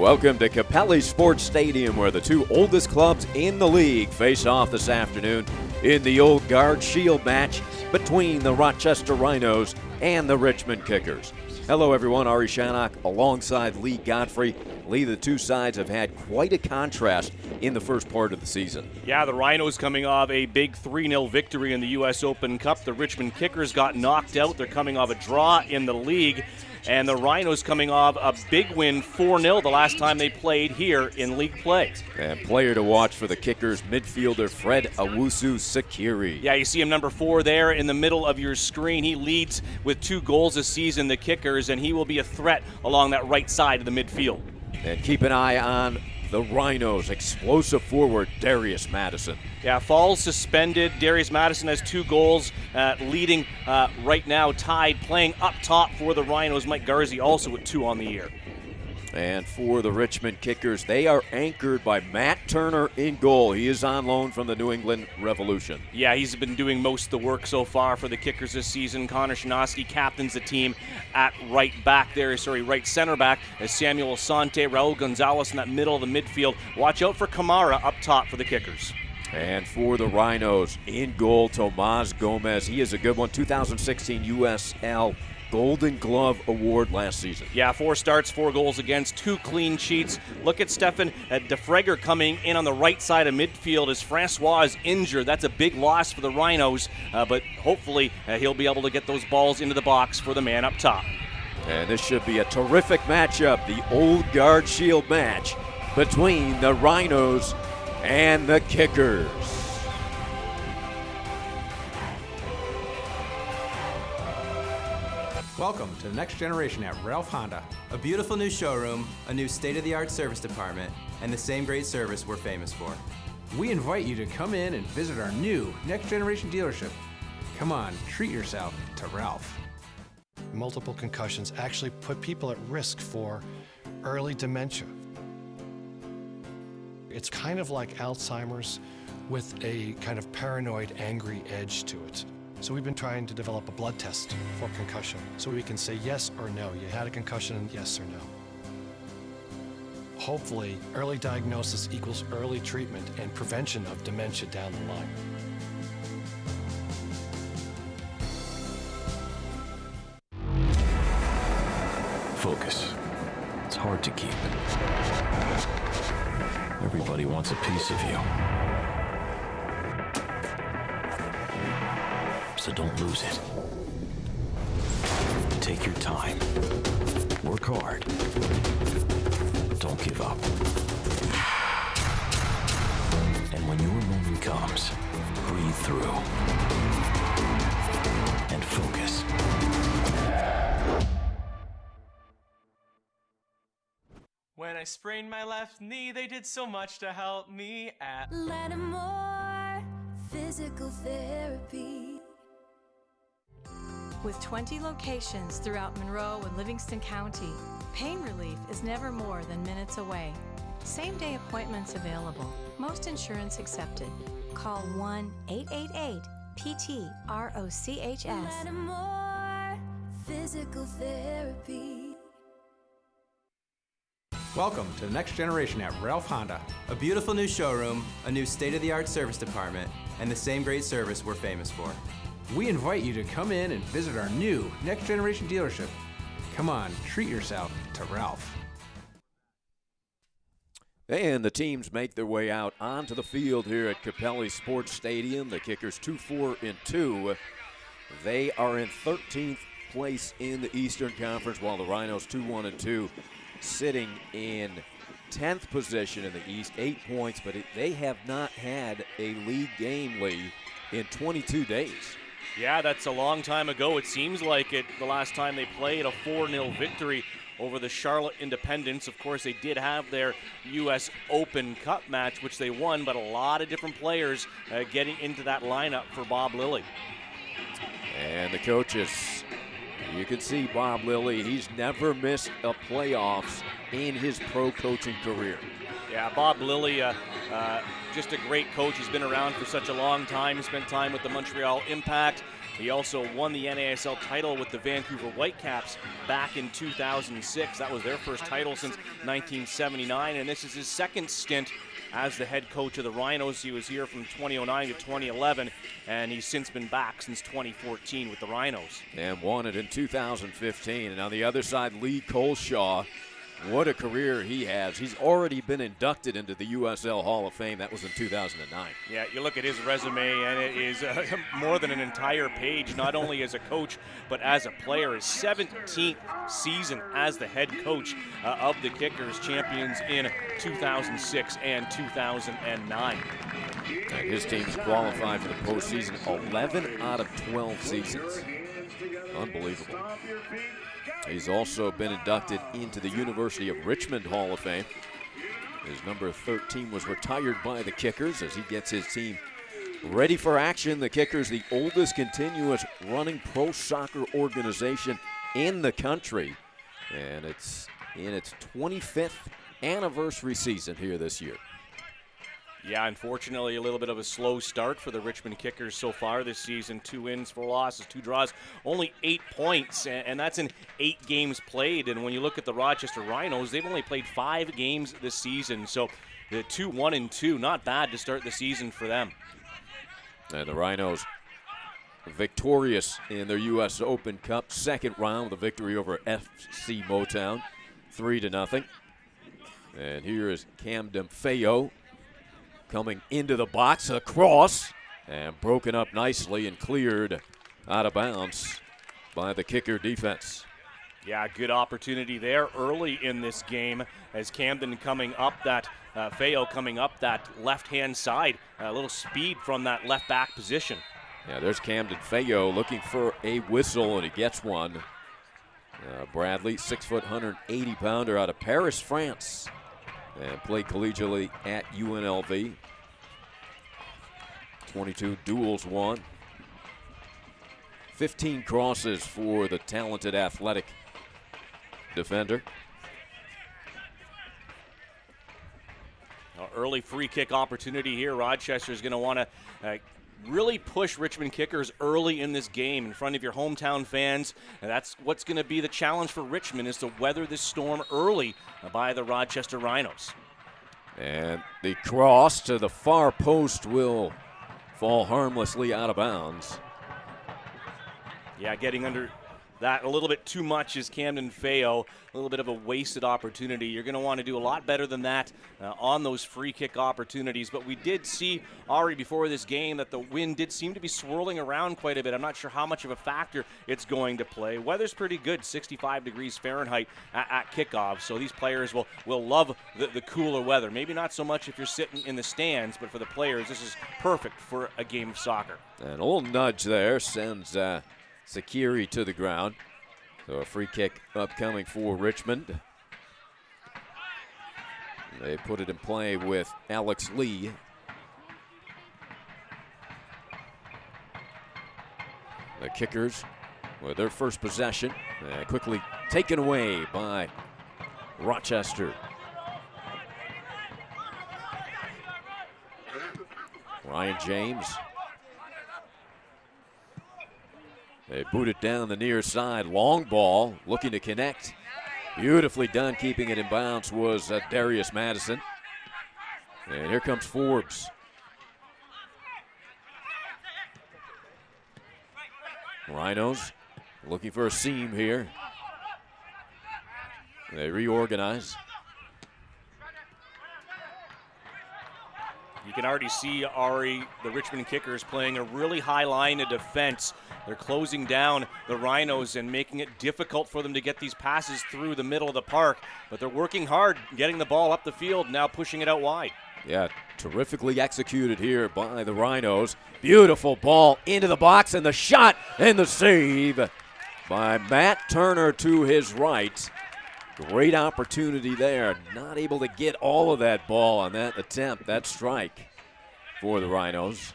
Welcome to Capelli Sports Stadium, where the two oldest clubs in the league face off this afternoon in the Old Guard Shield match between the Rochester Rhinos and the Richmond Kickers. Hello everyone, Ari Shannock alongside Lee Godfrey. Lee, the two sides have had quite a contrast in the first part of the season. Yeah, the Rhinos coming off a big 3-0 victory in the U.S. Open Cup. The Richmond Kickers got knocked out. They're coming off a draw in the league. And the Rhinos coming off a big win, 4-0, the last time they played here in league play. And player to watch for the Kickers, midfielder Fred Owusu-Sakiri. Yeah, you see him number 4 there in the middle of your screen. He leads with 2 goals this season, the Kickers, and he will be a threat along that right side of the midfield. And keep an eye on the Rhinos' explosive forward, Darius Madison. Yeah, Falls suspended. Darius Madison has 2 goals, leading right now, tied, playing up top for the Rhinos. Mike Garzi also with 2 on the year. And for the Richmond Kickers, they are anchored by Matt Turner in goal. He is on loan from the New England Revolution. Yeah, he's been doing most of the work so far for the Kickers this season. Connor Shinoski captains the team at right center back, as Samuel Asante, Raul Gonzalez in that middle of the midfield. Watch out for Kamara up top for the Kickers. And for the Rhinos, in goal, Tomas Gomez. He is a good one, 2016 USL Golden Glove Award last season. Yeah, 4 starts, 4 goals against, 2 clean sheets. Look at Stefan DeFreger coming in on the right side of midfield as Francois is injured. That's a big loss for the Rhinos, but hopefully he'll be able to get those balls into the box for the man up top. And this should be a terrific matchup, the Old Guard Shield match between the Rhinos and the Kickers. Welcome to the next generation at Ralph Honda. A beautiful new showroom, a new state-of-the-art service department, and the same great service we're famous for. We invite you to come in and visit our new next generation dealership. Come on, treat yourself to Ralph. Multiple concussions actually put people at risk for early dementia. It's kind of like Alzheimer's with a kind of paranoid, angry edge to it. So we've been trying to develop a blood test for concussion so we can say yes or no. You had a concussion, yes or no. Hopefully, early diagnosis equals early treatment and prevention of dementia down the line. Focus. It's hard to keep. Everybody wants a piece of you. So don't lose it. Take your time. Work hard. Don't give up. And when your moment comes, breathe through. And focus. When I sprained my left knee, they did so much to help me at Lattimore Physical Therapy. With 20 locations throughout Monroe and Livingston County, pain relief is never more than minutes away. Same-day appointments available. Most insurance accepted. Call 1-888-PT-ROCHS. Lattimore Physical Therapy. Welcome to the next generation at Ralph Honda. A beautiful new showroom, a new state-of-the-art service department, and the same great service we're famous for. We invite you to come in and visit our new next generation dealership. Come on, treat yourself to Ralph. And the teams make their way out onto the field here at Capelli Sports Stadium. The Kickers 2-4-2. They are in 13th place in the Eastern Conference, while the Rhinos 2-1-2 sitting in 10th position in the East, 8 points, but they have not had a league game, Lee, in 22 days. Yeah, that's a long time ago. It seems like it. The last time they played, a 4-0 victory over the Charlotte Independents. Of course, they did have their U.S. Open Cup match, which they won, but a lot of different players getting into that lineup for Bob Lilly. And the coaches, you can see Bob Lilly, he's never missed a playoffs in his pro coaching career. Yeah, Bob Lilly, just a great coach. He's been around for such a long time. He spent time with the Montreal Impact. He also won the NASL title with the Vancouver Whitecaps back in 2006. That was their first title since 1979, and this is his second stint as the head coach of the Rhinos. He was here from 2009 to 2011, and he's since been back since 2014 with the Rhinos. And won it in 2015. And on the other side, Lee Colshaw. What a career he has. He's already been inducted into the USL Hall of Fame. That was in 2009. Yeah, you look at his resume, and it is more than an entire page, not only as a coach, but as a player. His 17th season as the head coach of the Kickers, champions in 2006 and 2009. And his team's qualified for the postseason 11 out of 12 seasons. Unbelievable. He's also been inducted into the University of Richmond Hall of Fame. His number 13 was retired by the Kickers as he gets his team ready for action. The Kickers, the oldest continuous running pro soccer organization in the country. And it's in its 25th anniversary season here this year. Yeah, unfortunately, a little bit of a slow start for the Richmond Kickers so far this season. 2 wins, 4 losses, 2 draws, only 8 points, and that's in 8 games played. And when you look at the Rochester Rhinos, they've only played 5 games this season. So the 2-1-2, not bad to start the season for them. And the Rhinos victorious in their U.S. Open Cup second round with a victory over FC Motown, 3-0. And here is Camden Feo coming into the box, a cross, and broken up nicely and cleared out of bounds by the Kicker defense. Yeah, good opportunity there early in this game as Camden coming up that, Feo coming up that left-hand side. A little speed from that left back position. Yeah, there's Camden Feo looking for a whistle, and he gets one. Bradley, 6', 180-pounder out of Paris, France, and played collegiately at UNLV. 22 duels won. 15 crosses for the talented, athletic defender. Early free kick opportunity here. Rochester is going to want to really push Richmond Kickers early in this game in front of your hometown fans. And that's what's going to be the challenge for Richmond, is to weather this storm early by the Rochester Rhinos. And the cross to the far post will fall harmlessly out of bounds. Yeah, getting under that a little bit too much is Camden Feo. A little bit of a wasted opportunity. You're going to want to do a lot better than that on those free kick opportunities. But we did see, Ari, before this game, that the wind did seem to be swirling around quite a bit. I'm not sure how much of a factor it's going to play. Weather's pretty good, 65 degrees Fahrenheit at kickoff. So these players will love the cooler weather. Maybe not so much if you're sitting in the stands, but for the players, this is perfect for a game of soccer. And a little nudge there sends Sakiri to the ground. So a free kick upcoming for Richmond. They put it in play with Alex Lee. The Kickers with their first possession, quickly taken away by Rochester. Ryan James. They boot it down the near side. Long ball, looking to connect. Beautifully done, keeping it in bounds was Darius Madison. And here comes Forbes. Rhinos looking for a seam here. They reorganize. You can already see, Ari, the Richmond Kickers playing a really high line of defense. They're closing down the Rhinos and making it difficult for them to get these passes through the middle of the park. But they're working hard, getting the ball up the field, now pushing it out wide. Yeah, terrifically executed here by the Rhinos. Beautiful ball into the box, and the shot and the save by Matt Turner to his right. Great opportunity there. Not able to get all of that ball on that attempt, that strike for the Rhinos.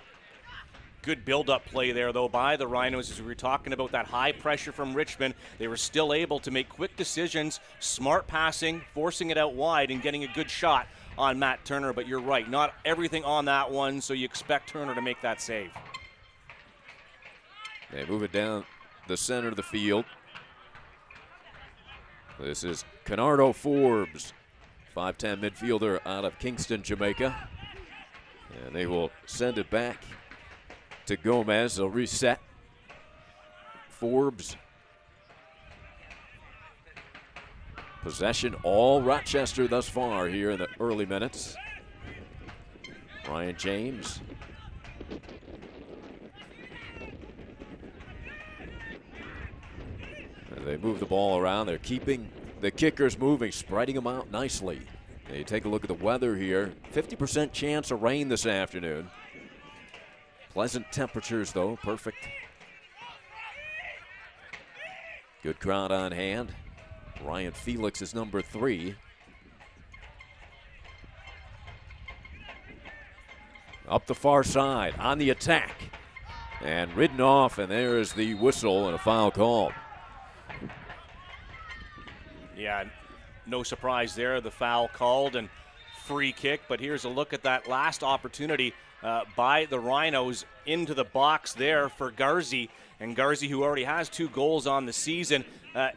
Good build-up play there, though, by the Rhinos. As we were talking about that high pressure from Richmond, they were still able to make quick decisions, smart passing, forcing it out wide, and getting a good shot on Matt Turner, but you're right, not everything on that one, so you expect Turner to make that save. They move it down the center of the field. This is Kennardo Forbes, 5'10" midfielder out of Kingston, Jamaica. And they will send it back to Gomez. They'll reset. Forbes. Possession all Rochester thus far here in the early minutes. Ryan James. And they move the ball around. They're keeping the kickers moving, spreading them out nicely. And you take a look at the weather here. 50% chance of rain this afternoon. Pleasant temperatures, though. Perfect. Good crowd on hand. Ryan Felix is number 3. Up the far side, on the attack. And ridden off, and there is the whistle and a foul called. Yeah, no surprise there, the foul called and free kick. But here's a look at that last opportunity by the Rhinos into the box there for Garzi. And Garzi, who already has 2 goals on the season,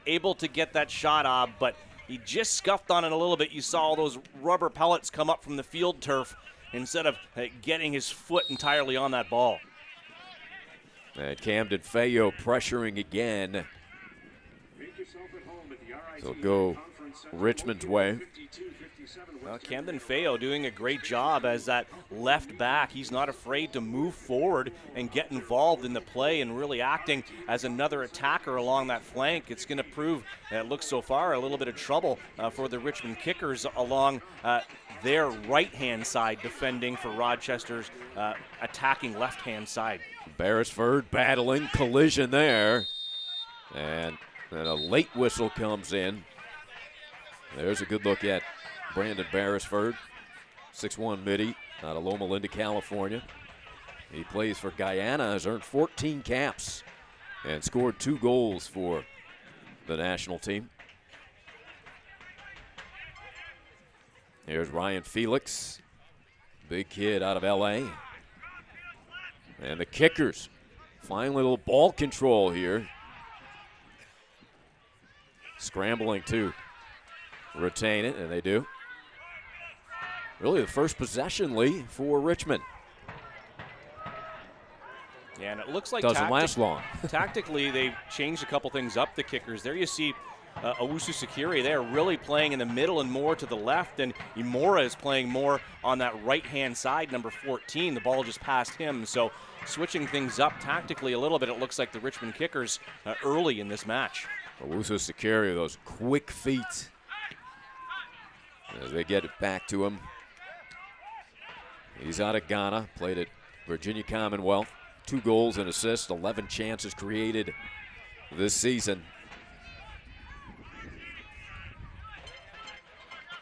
able to get that shot off, but he just scuffed on it a little bit. You saw all those rubber pellets come up from the field turf instead of getting his foot entirely on that ball. And Camden Feo pressuring again. So go Richmond's way. Well, Camden Feo doing a great job as that left back. He's not afraid to move forward and get involved in the play and really acting as another attacker along that flank. It's going to prove, it looks so far, a little bit of trouble for the Richmond Kickers along their right-hand side, defending for Rochester's attacking left-hand side. Beresford battling, collision there. And then a late whistle comes in. There's a good look at Brandon Beresford, 6'1" midi out of Loma Linda, California. He plays for Guyana, has earned 14 caps and scored 2 goals for the national team. Here's Ryan Felix, big kid out of LA. And the Kickers, fine little ball control here. Scrambling to retain it, and they do. Really the first possession, Lee, for Richmond. Yeah, and it looks like doesn't last long. Tactically, they've changed a couple things up, the Kickers. There you see Owusu Sakiri there really playing in the middle and more to the left, and Imora is playing more on that right-hand side, number 14. The ball just passed him, so switching things up tactically a little bit, it looks like the Richmond Kickers early in this match. Owusu Sakiri, those quick feet as they get it back to him. He's out of Ghana, played at Virginia Commonwealth. 2 goals and assists, 11 chances created this season.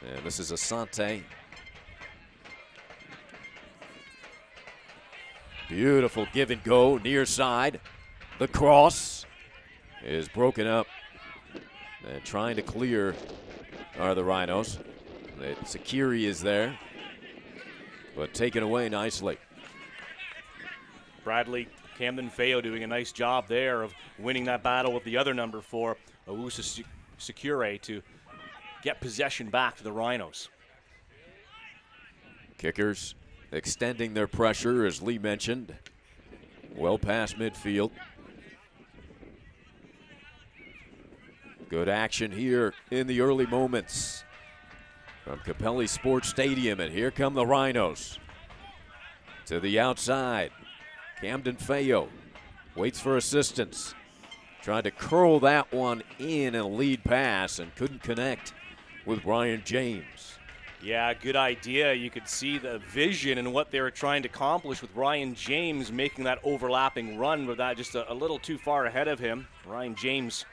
And this is Asante. Beautiful give and go, near side. The cross is broken up. And trying to clear are the Rhinos. Sakiri is there, but taken away nicely. Bradley Camden Feo doing a nice job there of winning that battle with the other number 4, Owusu Sakiri, to get possession back to the Rhinos. Kickers extending their pressure, as Lee mentioned, well past midfield. Good action here in the early moments from Capelli Sports Stadium, and here come the Rhinos. To the outside, Camden Feo waits for assistance. Tried to curl that one in a lead pass and couldn't connect with Ryan James. Yeah, good idea. You could see the vision and what they were trying to accomplish with Ryan James making that overlapping run, but that just a little too far ahead of him. Ryan James,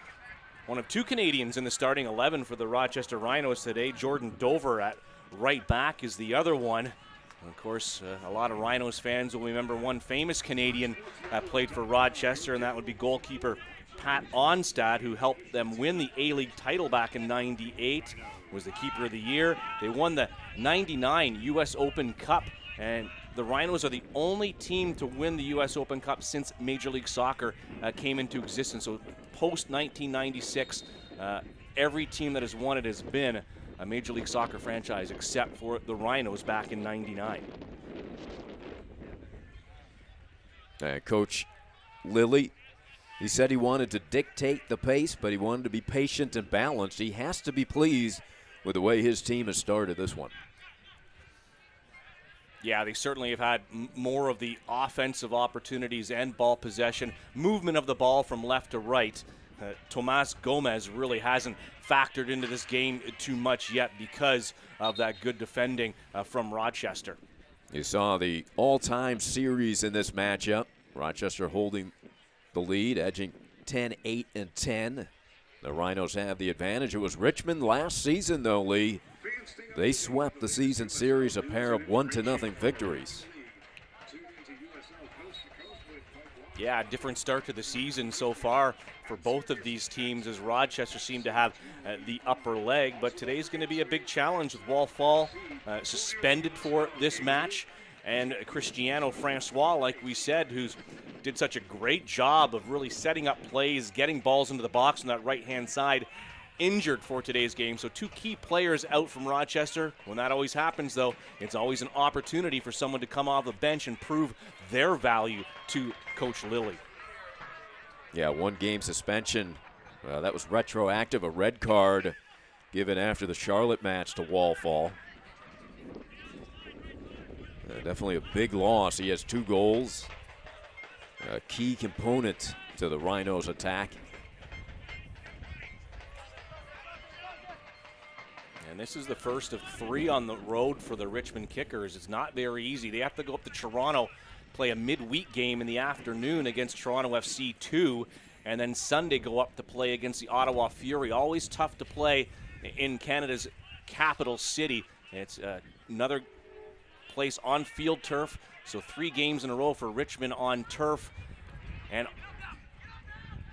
one of 2 Canadians in the starting 11 for the Rochester Rhinos today. Jordan Dover at right back is the other one. And of course, a lot of Rhinos fans will remember one famous Canadian that played for Rochester, and that would be goalkeeper Pat Onstad, who helped them win the A-League title back in '98, was the keeper of the year. They won the '99 U.S. Open Cup, and the Rhinos are the only team to win the U.S. Open Cup since Major League Soccer came into existence. So post-1996, every team that has won it has been a Major League Soccer franchise except for the Rhinos back in '99. Coach Lilly, he said he wanted to dictate the pace, but he wanted to be patient and balanced. He has to be pleased with the way his team has started this one. Yeah, they certainly have had more of the offensive opportunities and ball possession, movement of the ball from left to right. Tomas Gomez really hasn't factored into this game too much yet because of that good defending from Rochester. You saw the all-time series in this matchup. Rochester holding the lead, edging 10-8-10. The Rhinos have the advantage. It was Richmond last season, though, Lee. They swept the season series, a pair of 1-0 victories. Yeah, different start to the season so far for both of these teams, as Rochester seemed to have the upper leg. But today's going to be a big challenge with Wall suspended for this match. And Cristiano Francois, like we said, who's did such a great job of really setting up plays, getting balls into the box on that right-hand side, injured for today's game. So two key players out from Rochester. When that always happens, though, it's always an opportunity for someone to come off the bench and prove their value to Coach Lilly. Yeah, 1 game suspension. That was retroactive, a red card given after the Charlotte match to Wallfall. Definitely a big loss. He has 2 goals. A key component to the Rhinos' attack. And this is the first of 3 on the road for the Richmond Kickers. It's not very easy. They have to go up to Toronto, play a midweek game in the afternoon against Toronto FC 2, and then Sunday go up to play against the Ottawa Fury. Always tough to play in Canada's capital city. It's another place on field turf, so 3 games in a row for Richmond on turf. And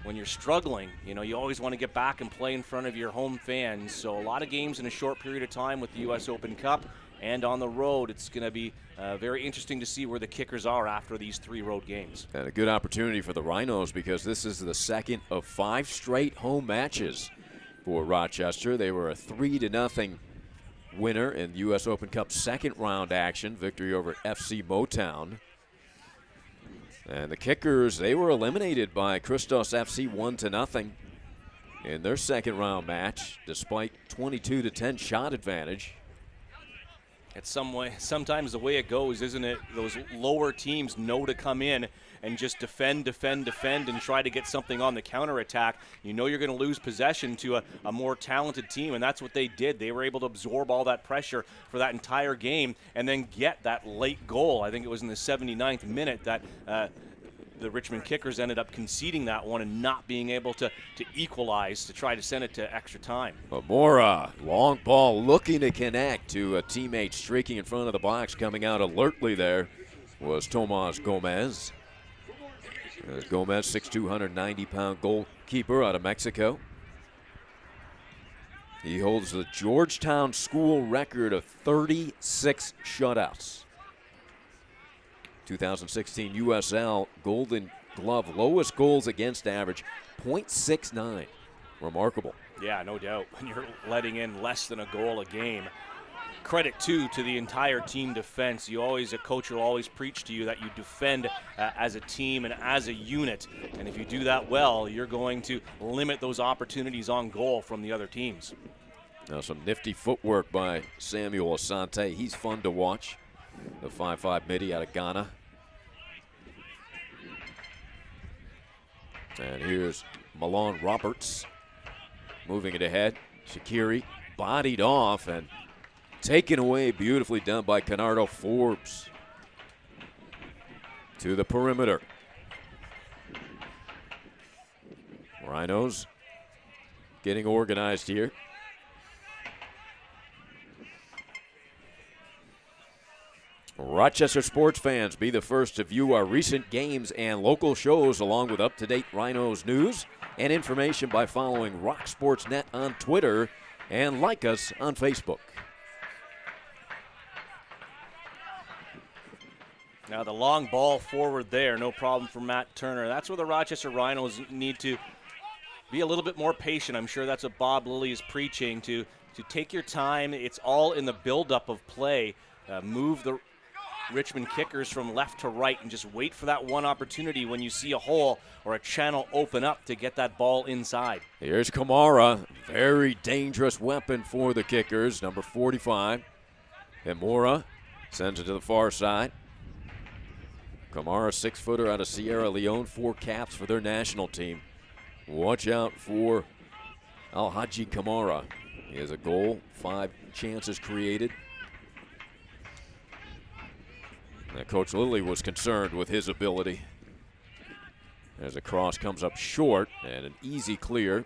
when you're struggling, you know, you always want to get back and play in front of your home fans. So a lot of games in a short period of time with the U.S. Open Cup, and on the road, it's going to be very interesting to see where the Kickers are after these 3 road games. And a good opportunity for the Rhinos because this is the second of 5 straight home matches for Rochester. They were a 3-0 winner in the U.S. Open Cup second round action, victory over FC Motown. And the Kickers, they were eliminated by Christos FC 1-0 in their second round match, despite 22-10 shot advantage. It's sometimes the way it goes, isn't it? Those lower teams know to come in and just defend, and try to get something on the counterattack. You know you're going to lose possession to a more talented team, and that's what they did. They were able to absorb all that pressure for that entire game and then get that late goal. I think it was in the 79th minute that the Richmond Kickers ended up conceding that one and not being able to equalize to try to send it to extra time. Mora, long ball looking to connect to a teammate streaking in front of the box. Coming out alertly there was Tomas Gomez. Gomez, 6'2", 190-pound goalkeeper out of Mexico. He holds the Georgetown school record of 36 shutouts. 2016 USL Golden Glove, lowest goals against average, .69. Remarkable. Yeah, no doubt. When you're letting in less than a goal a game. Credit, too, to the entire team defense. A coach will always preach to you that you defend as a team and as a unit. And if you do that well, you're going to limit those opportunities on goal from the other teams. Now some nifty footwork by Samuel Asante. He's fun to watch. The 5'5" midi out of Ghana. And here's Milan Roberts moving it ahead. Shaqiri bodied off and taken away, beautifully done by Canardo Forbes. To the perimeter. Rhinos getting organized here. Rochester sports fans, be the first to view our recent games and local shows along with up-to-date Rhinos news and information by following Rock Sports Net on Twitter and like us on Facebook. Now the long ball forward there, no problem for Matt Turner. That's where the Rochester Rhinos need to be a little bit more patient. I'm sure that's what Bob Lilly is preaching, to take your time. It's all in the buildup of play. Move the Richmond kickers from left to right and just wait for that one opportunity when you see a hole or a channel open up to get that ball inside. Here's Kamara, very dangerous weapon for the kickers, number 45. And Mora sends it to the far side. Kamara, 6-footer out of Sierra Leone, 4 caps for their national team. Watch out for Alhaji Kamara. He has a goal, 5 chances created. And Coach Lilly was concerned with his ability. As a cross comes up short and an easy clear.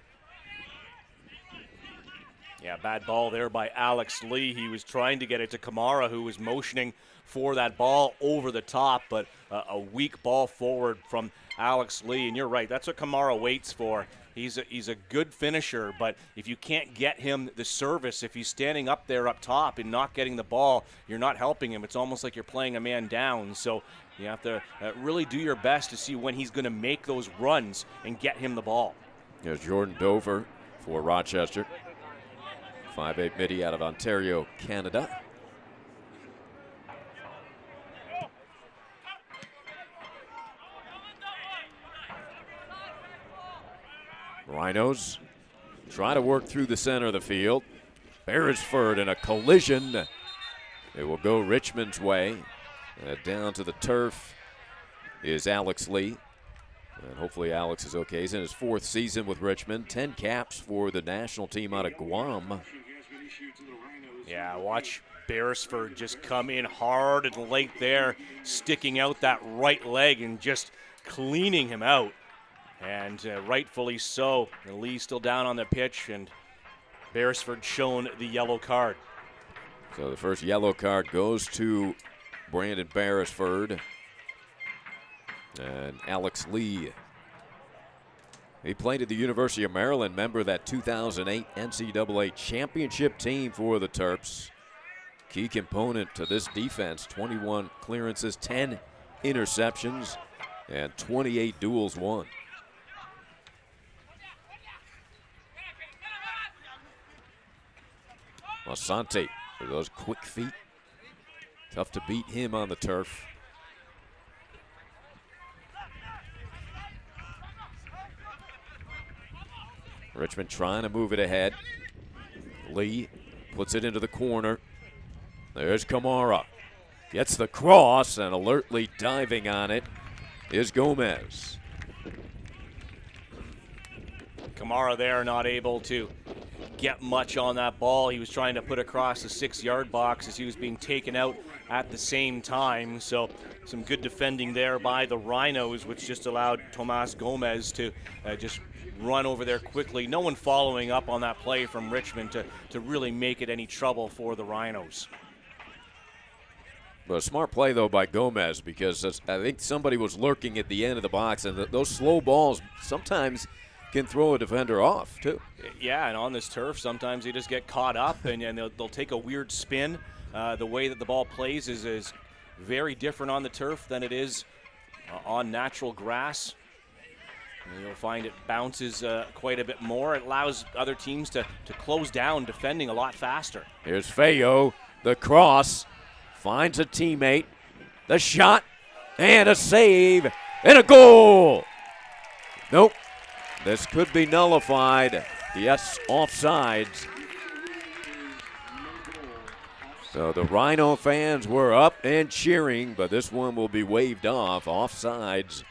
Yeah, bad ball there by Alex Lee. He was trying to get it to Kamara, who was motioning for that ball over the top, but a weak ball forward from Alex Lee. And you're right, that's what Kamara waits for. He's a good finisher, but if you can't get him the service, if he's standing up there up top and not getting the ball, you're not helping him. It's almost like you're playing a man down. So you have to really do your best to see when he's going to make those runs and get him the ball. There's Jordan Dover for Rochester. 5'8" midi out of Ontario, Canada. Rhinos try to work through the center of the field. Beresford in a collision. It will go Richmond's way. Down to the turf is Alex Lee. And hopefully Alex is okay. He's in his 4th season with Richmond. 10 caps for the national team out of Guam. Yeah, watch Beresford just come in hard and late there, sticking out that right leg and just cleaning him out. And rightfully so. Lee still down on the pitch, and Beresford shown the yellow card. So the first yellow card goes to Brandon Beresford. And Alex Lee. He played at the University of Maryland, member of that 2008 NCAA championship team for the Terps. Key component to this defense, 21 clearances, 10 interceptions, and 28 duels won. Asante with those quick feet. Tough to beat him on the turf. Richmond trying to move it ahead. Lee puts it into the corner. There's Kamara. Gets the cross, and alertly diving on it is Gomez. Kamara there not able to get much on that ball. He was trying to put across the 6-yard box as he was being taken out at the same time. So some good defending there by the Rhinos, which just allowed Tomas Gomez to just run over there quickly. No one following up on that play from Richmond to really make it any trouble for the Rhinos. But a smart play, though, by Gomez, because I think somebody was lurking at the end of the box, and those slow balls sometimes can throw a defender off, too. Yeah, and on this turf, sometimes they just get caught up, and they'll take a weird spin. The way that the ball plays is very different on the turf than it is on natural grass. And you'll find it bounces quite a bit more. It allows other teams to close down defending a lot faster. Here's Feo, the cross, finds a teammate, the shot, and a save, and a goal. Nope, this could be nullified. Yes, offsides. So the Rhino fans were up and cheering, but this one will be waved off. Offsides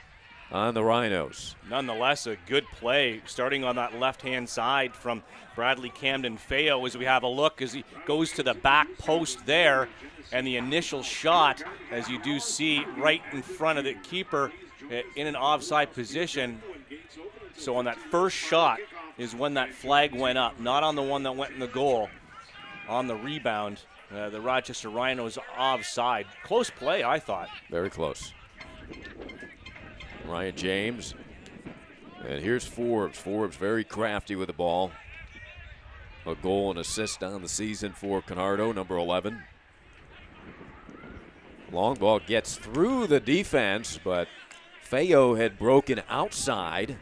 on the Rhinos. Nonetheless, a good play starting on that left-hand side from Bradley Camden Feo as we have a look as he goes to the back post there. And the initial shot, as you do see, right in front of the keeper in an offside position. So on that first shot is when that flag went up, not on the one that went in the goal. On the rebound, the Rochester Rhinos offside. Close play, I thought. Very close. Ryan James And here's Forbes. Forbes very crafty with the ball. A goal and assist on the season for Canardo, number 11. Long ball gets through the defense, but Feo had broken outside.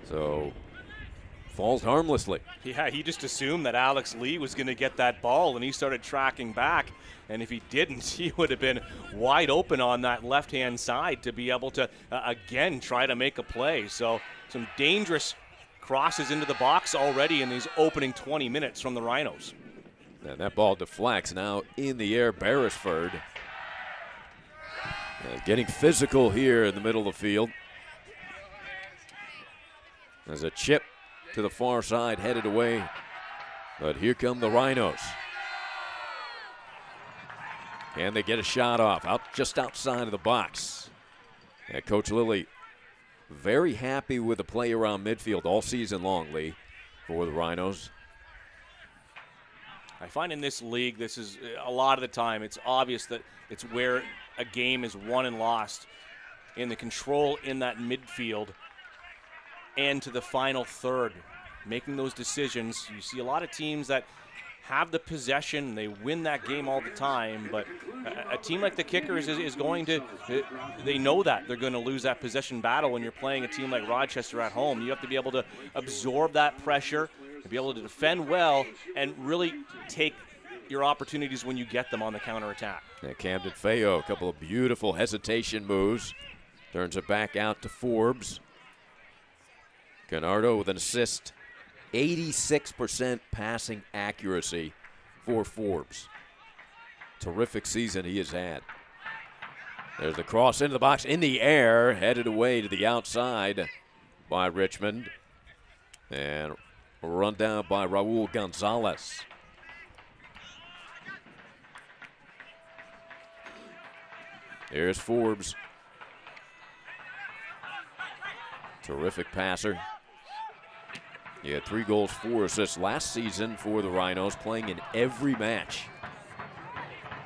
So falls harmlessly. Yeah, he just assumed that Alex Lee was going to get that ball, and he started tracking back. And if he didn't, he would have been wide open on that left-hand side to be able to, again, try to make a play. So some dangerous crosses into the box already in these opening 20 minutes from the Rhinos. And that ball deflects now in the air, Beresford. Getting physical here in the middle of the field. There's a chip to the far side headed away. But here come the Rhinos. And they get a shot off, just outside of the box. And Coach Lilly very happy with the play around midfield all season long, Lee, for the Rhinos. I find in this league, this is a lot of the time, it's obvious that it's where a game is won and lost in the control in that midfield and to the final third. Making those decisions, you see a lot of teams that have the possession, they win that game all the time, but a team like the Kickers is going to, they know that they're going to lose that possession battle when you're playing a team like Rochester at home. You have to be able to absorb that pressure, to be able to defend well, and really take your opportunities when you get them on the counterattack. Camden Feo, a couple of beautiful hesitation moves. Turns it back out to Forbes. Canardo with an assist. 86% passing accuracy for Forbes. Terrific season he has had. There's the cross into the box, in the air, headed away to the outside by Richmond. And run down by Raul Gonzalez. Here's Forbes. Terrific passer. He had 3 goals, 4 assists last season for the Rhinos, playing in every match.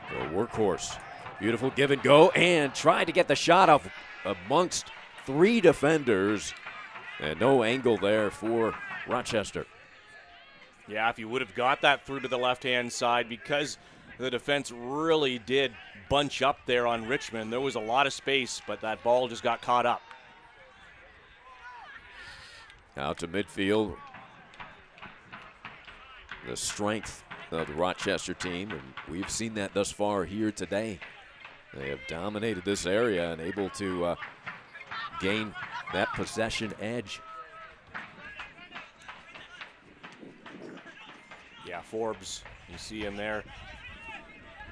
A workhorse. Beautiful give and go, and tried to get the shot off amongst 3 defenders. And no angle there for Rochester. Yeah, if you would have got that through to the left-hand side, because the defense really did bunch up there on Richmond, there was a lot of space, but that ball just got caught up. Out to midfield. The strength of the Rochester team, and we've seen that thus far here today. They have dominated this area and able to gain that possession edge. Yeah, Forbes, you see him there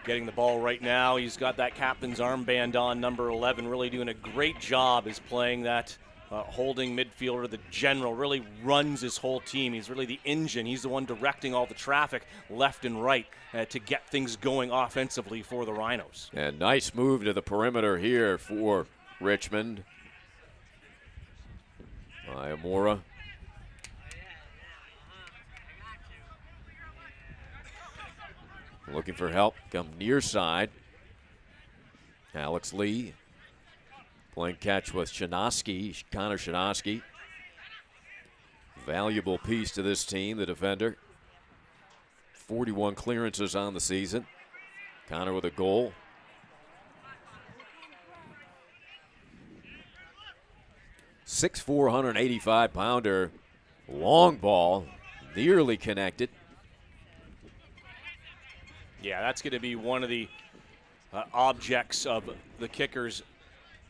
getting the ball right now. He's got that captain's armband on, number 11, really doing a great job is playing that holding midfielder. The general really runs his whole team. He's really the engine. He's the one directing all the traffic left and right to get things going offensively for the Rhinos. And nice move to the perimeter here for Richmond. Iamora. Looking for help, come near side. Alex Lee playing catch with Shinosky, Connor Shinosky. Valuable piece to this team, the defender. 41 clearances on the season. Connor with a goal. .6'4", 185-pounder. Long ball, nearly connected. Yeah, that's going to be one of the objects of the Kickers'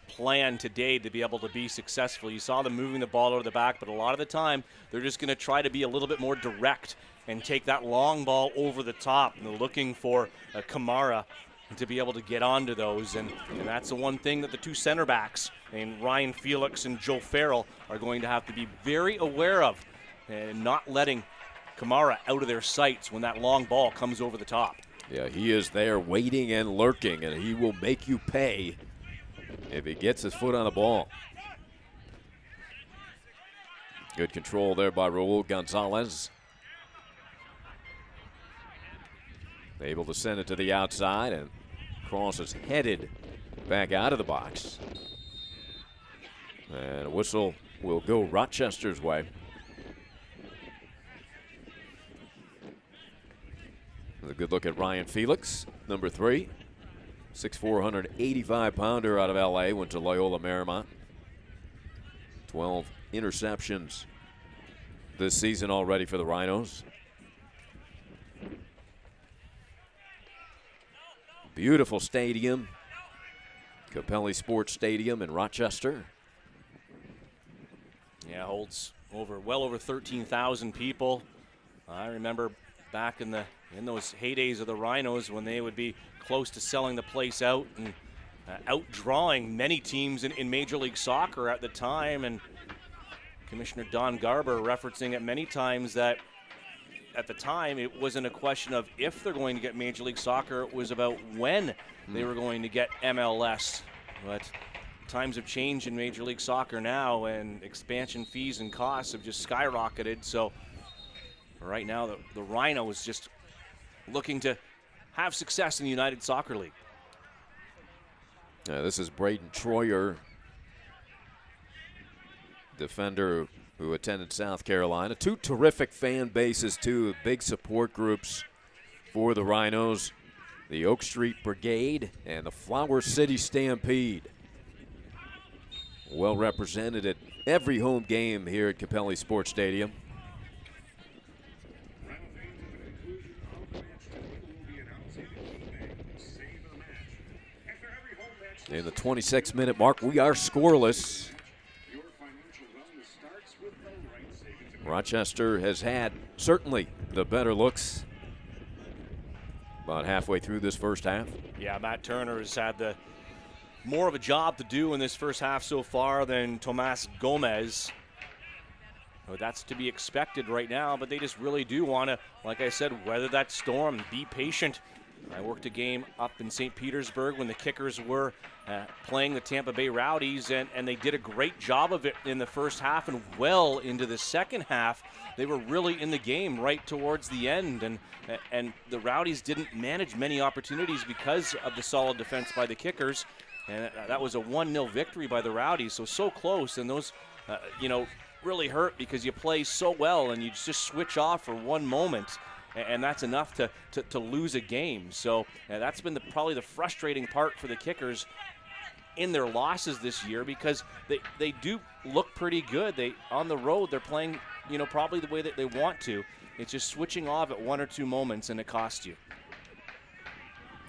plan today to be able to be successful. You saw them moving the ball over the back, but a lot of the time they're just going to try to be a little bit more direct and take that long ball over the top. And they're looking for Kamara to be able to get onto those. And that's the one thing that the 2 center backs, and Ryan Felix and Joe Farrell, are going to have to be very aware of, and not letting Kamara out of their sights when that long ball comes over the top. Yeah, he is there waiting and lurking, and he will make you pay if he gets his foot on the ball. Good control there by Raul Gonzalez. Able to send it to the outside, and cross is headed back out of the box. And a whistle will go Rochester's way. A good look at Ryan Felix, number 3. 6'4", 185-pounder out of L.A., went to Loyola Marymount. 12 interceptions this season already for the Rhinos. Beautiful stadium, Capelli Sports Stadium in Rochester. Yeah, holds well over 13,000 people. I remember back in those heydays of the Rhinos when they would be close to selling the place out and outdrawing many teams in Major League Soccer at the time. And Commissioner Don Garber referencing it many times that at the time it wasn't a question of if they're going to get Major League Soccer, it was about when they were going to get MLS. But times have changed in Major League Soccer now, and expansion fees and costs have just skyrocketed. So right now the Rhino is just looking to have success in the United Soccer League. This is Braden Troyer, defender who attended South Carolina. 2 terrific fan bases, 2 big support groups for the Rhinos. The Oak Street Brigade and the Flower City Stampede. Well represented at every home game here at Capelli Sports Stadium. In the 26-minute mark, we are scoreless. Rochester has had certainly the better looks about halfway through this first half. Yeah, Matt Turner has had more of a job to do in this first half so far than Tomas Gomez. Well, that's to be expected right now, but they just really do want to, like I said, weather that storm, be patient. I worked a game up in St. Petersburg when the Kickers were playing the Tampa Bay Rowdies, and they did a great job of it in the first half, and well into the second half, they were really in the game right towards the end, and the Rowdies didn't manage many opportunities because of the solid defense by the Kickers, and that was a 1-0 victory by the Rowdies, so close, and those, really hurt because you play so well and you just switch off for one moment, and that's enough to lose a game. So that's been probably the frustrating part for the Kickers in their losses this year, because they do look pretty good. On the road, they're playing, probably the way that they want to. It's just switching off at 1 or 2 moments, and it costs you.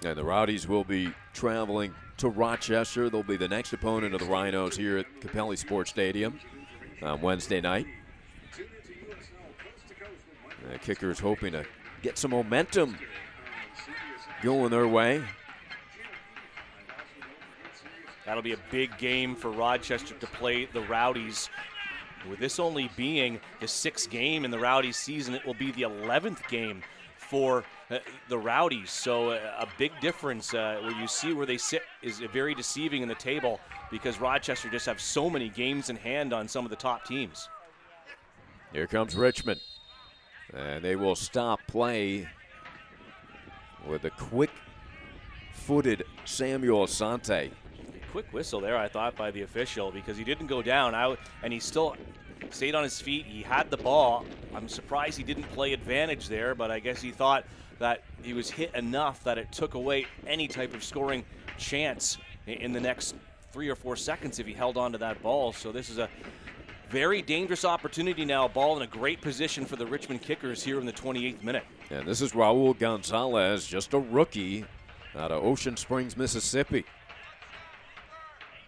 And the Rowdies will be traveling to Rochester. They'll be the next opponent of the Rhinos here at Capelli Sports Stadium on Wednesday night. The Kickers hoping to get some momentum going their way. That'll be a big game for Rochester to play the Rowdies. With this only being the 6th game in the Rowdies season, it will be the 11th game for the Rowdies. So a big difference where you see where they sit is very deceiving in the table, because Rochester just have so many games in hand on some of the top teams. Here comes Richmond. And they will stop play with a quick-footed Samuel Asante. Quick whistle there, I thought, by the official, because he didn't go down out, and he still stayed on his feet. He had the ball. I'm surprised he didn't play advantage there, but I guess he thought that he was hit enough that it took away any type of scoring chance in the next 3 or 4 seconds if he held on to that ball. So this is a very dangerous opportunity now. Ball in a great position for the Richmond Kickers here in the 28th minute. And this is Raul Gonzalez, just a rookie out of Ocean Springs, Mississippi.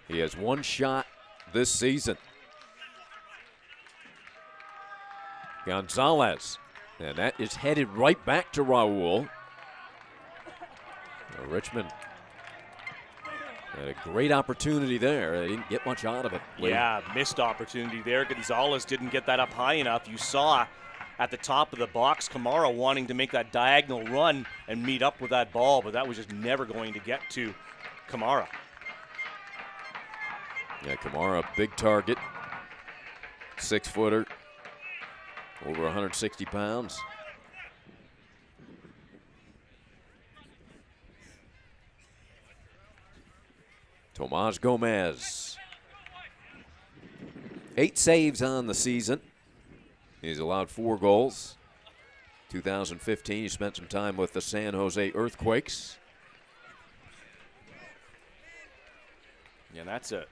He has 1 shot this season. Gonzalez, and that is headed right back to Raul. Richmond had a great opportunity there. They didn't get much out of it. Yeah, missed opportunity there. Gonzalez didn't get that up high enough. You saw at the top of the box Kamara wanting to make that diagonal run and meet up with that ball, but that was just never going to get to Kamara. Yeah, Kamara, big target. 6-footer, over 160 pounds. Tomas Gomez. 8 saves on the season. He's allowed 4 goals. 2015, he spent some time with the San Jose Earthquakes. Yeah, that's a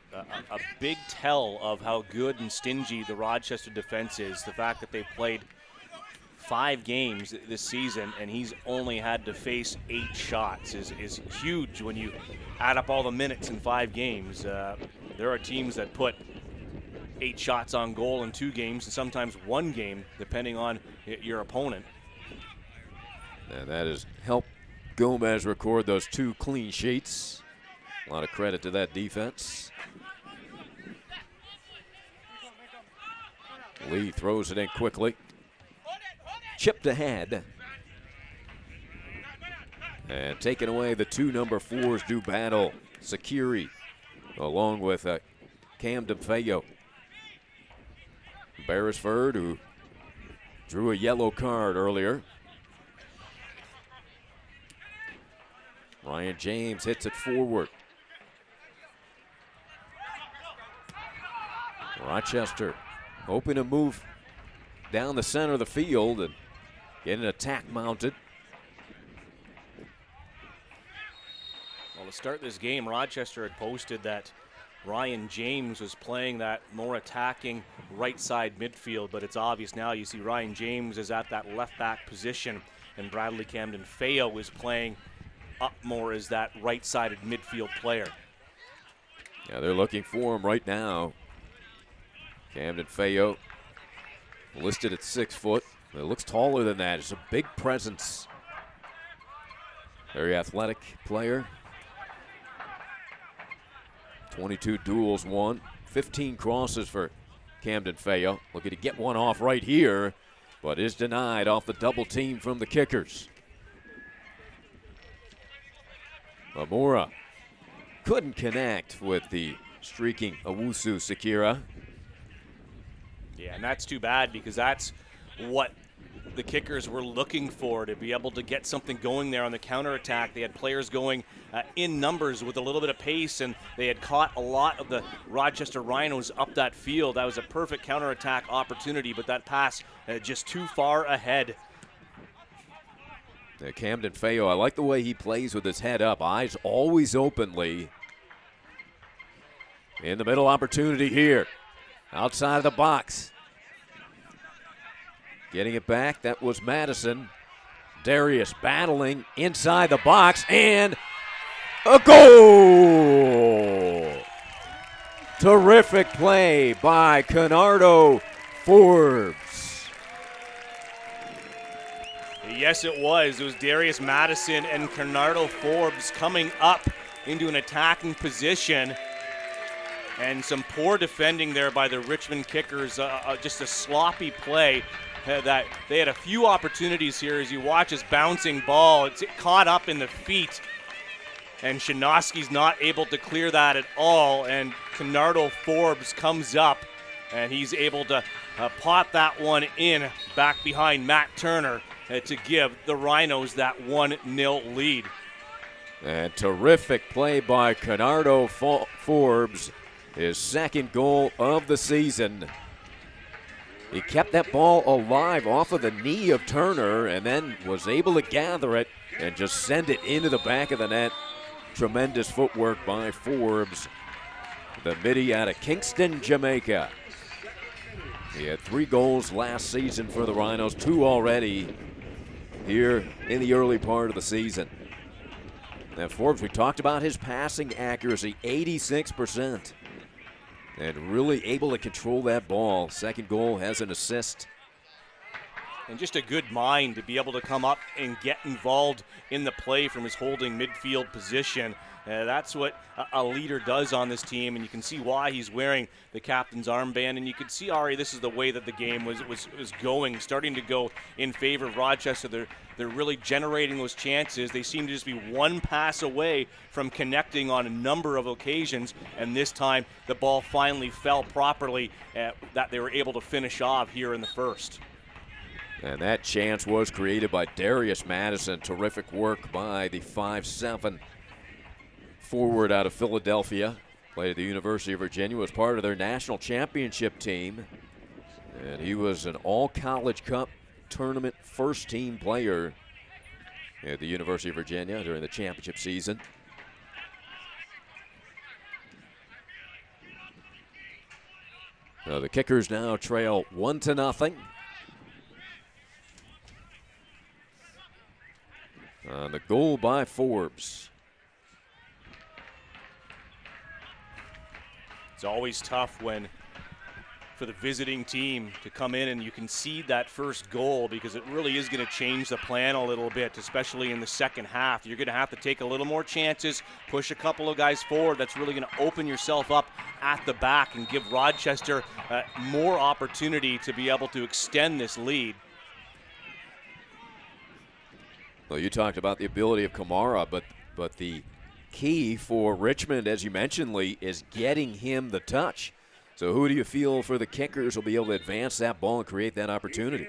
big tell of how good and stingy the Rochester defense is. The fact that they played 5 games this season and he's only had to face 8 shots is huge when you add up all the minutes in 5 games. There are teams that put 8 shots on goal in 2 games and sometimes 1 game, depending on your opponent. And that has helped Gomez record those 2 clean sheets. A lot of credit to that defense. Lee throws it in quickly. Chipped ahead. And taking away the 2 number 4s do battle. Sakiri along with Camden Feo. Beresford, who drew a yellow card earlier. Ryan James hits it forward. Rochester hoping to move down the center of the field and get an attack mounted. Well, to start this game, Rochester had posted that Ryan James was playing that more attacking right side midfield, but it's obvious now. You see Ryan James is at that left back position, and Bradley Camden Feo is playing up more as that right-sided midfield player. Yeah, they're looking for him right now. Camden Feo listed at 6 foot. It looks taller than that. It's a big presence. Very athletic player. 22 duels won, 15 crosses for Camden Feo. Looking to get one off right here, but is denied off the double team from the Kickers. Amora couldn't connect with the streaking Owusu Sakira. Yeah, and that's too bad because that's what the Kickers were looking for, to be able to get something going there on the counterattack. They had players going in numbers with a little bit of pace, and they had caught a lot of the Rochester Rhinos up that field. That was a perfect counterattack opportunity, but that pass just too far ahead. Camden Feo, I like the way he plays with his head up, eyes always openly. In the middle opportunity here, outside of the box. Getting it back, that was Madison. Darius battling inside the box, and a goal! Terrific play by Conardo Forbes. Yes, it was. It was Darius Madison and Conardo Forbes coming up into an attacking position. And some poor defending there by the Richmond Kickers. Just a sloppy play. That they had a few opportunities here as you watch his bouncing ball. It's caught up in the feet. And Shinoski's not able to clear that at all. And Conardo Forbes comes up, and he's able to pot that one in back behind Matt Turner to give the Rhinos that 1-0 lead. And terrific play by Conardo Forbes, his 2nd goal of the season. He kept that ball alive off of the knee of Turner and then was able to gather it and just send it into the back of the net. Tremendous footwork by Forbes, the midi out of Kingston, Jamaica. He had 3 goals last season for the Rhinos, 2 already here in the early part of the season. Now Forbes, we talked about his passing accuracy, 86%. And really able to control that ball. 2nd goal has an assist. And just a good mind to be able to come up and get involved in the play from his holding midfield position. That's what a leader does on this team, and you can see why he's wearing the captain's armband. And you can see, Ari, this is the way that the game was going, starting to go in favor of Rochester. They're really generating those chances. They seem to just be one pass away from connecting on a number of occasions, and this time the ball finally fell properly that they were able to finish off here in the first. And that chance was created by Darius Madison. Terrific work by the 5'7" forward out of Philadelphia. Played at the University of Virginia, was part of their national championship team. And he was an all-college cup tournament first-team player at the University of Virginia during the championship season. The Kickers now trail 1-0. On the goal by Forbes. It's always tough for the visiting team to come in and you concede that first goal, because it really is going to change the plan a little bit, especially in the second half. You're going to have to take a little more chances, push a couple of guys forward. That's really going to open yourself up at the back and give Rochester more opportunity to be able to extend this lead. Well, you talked about the ability of Kamara, but the key for Richmond, as you mentioned, Lee, is getting him the touch. So who do you feel for the Kickers will be able to advance that ball and create that opportunity?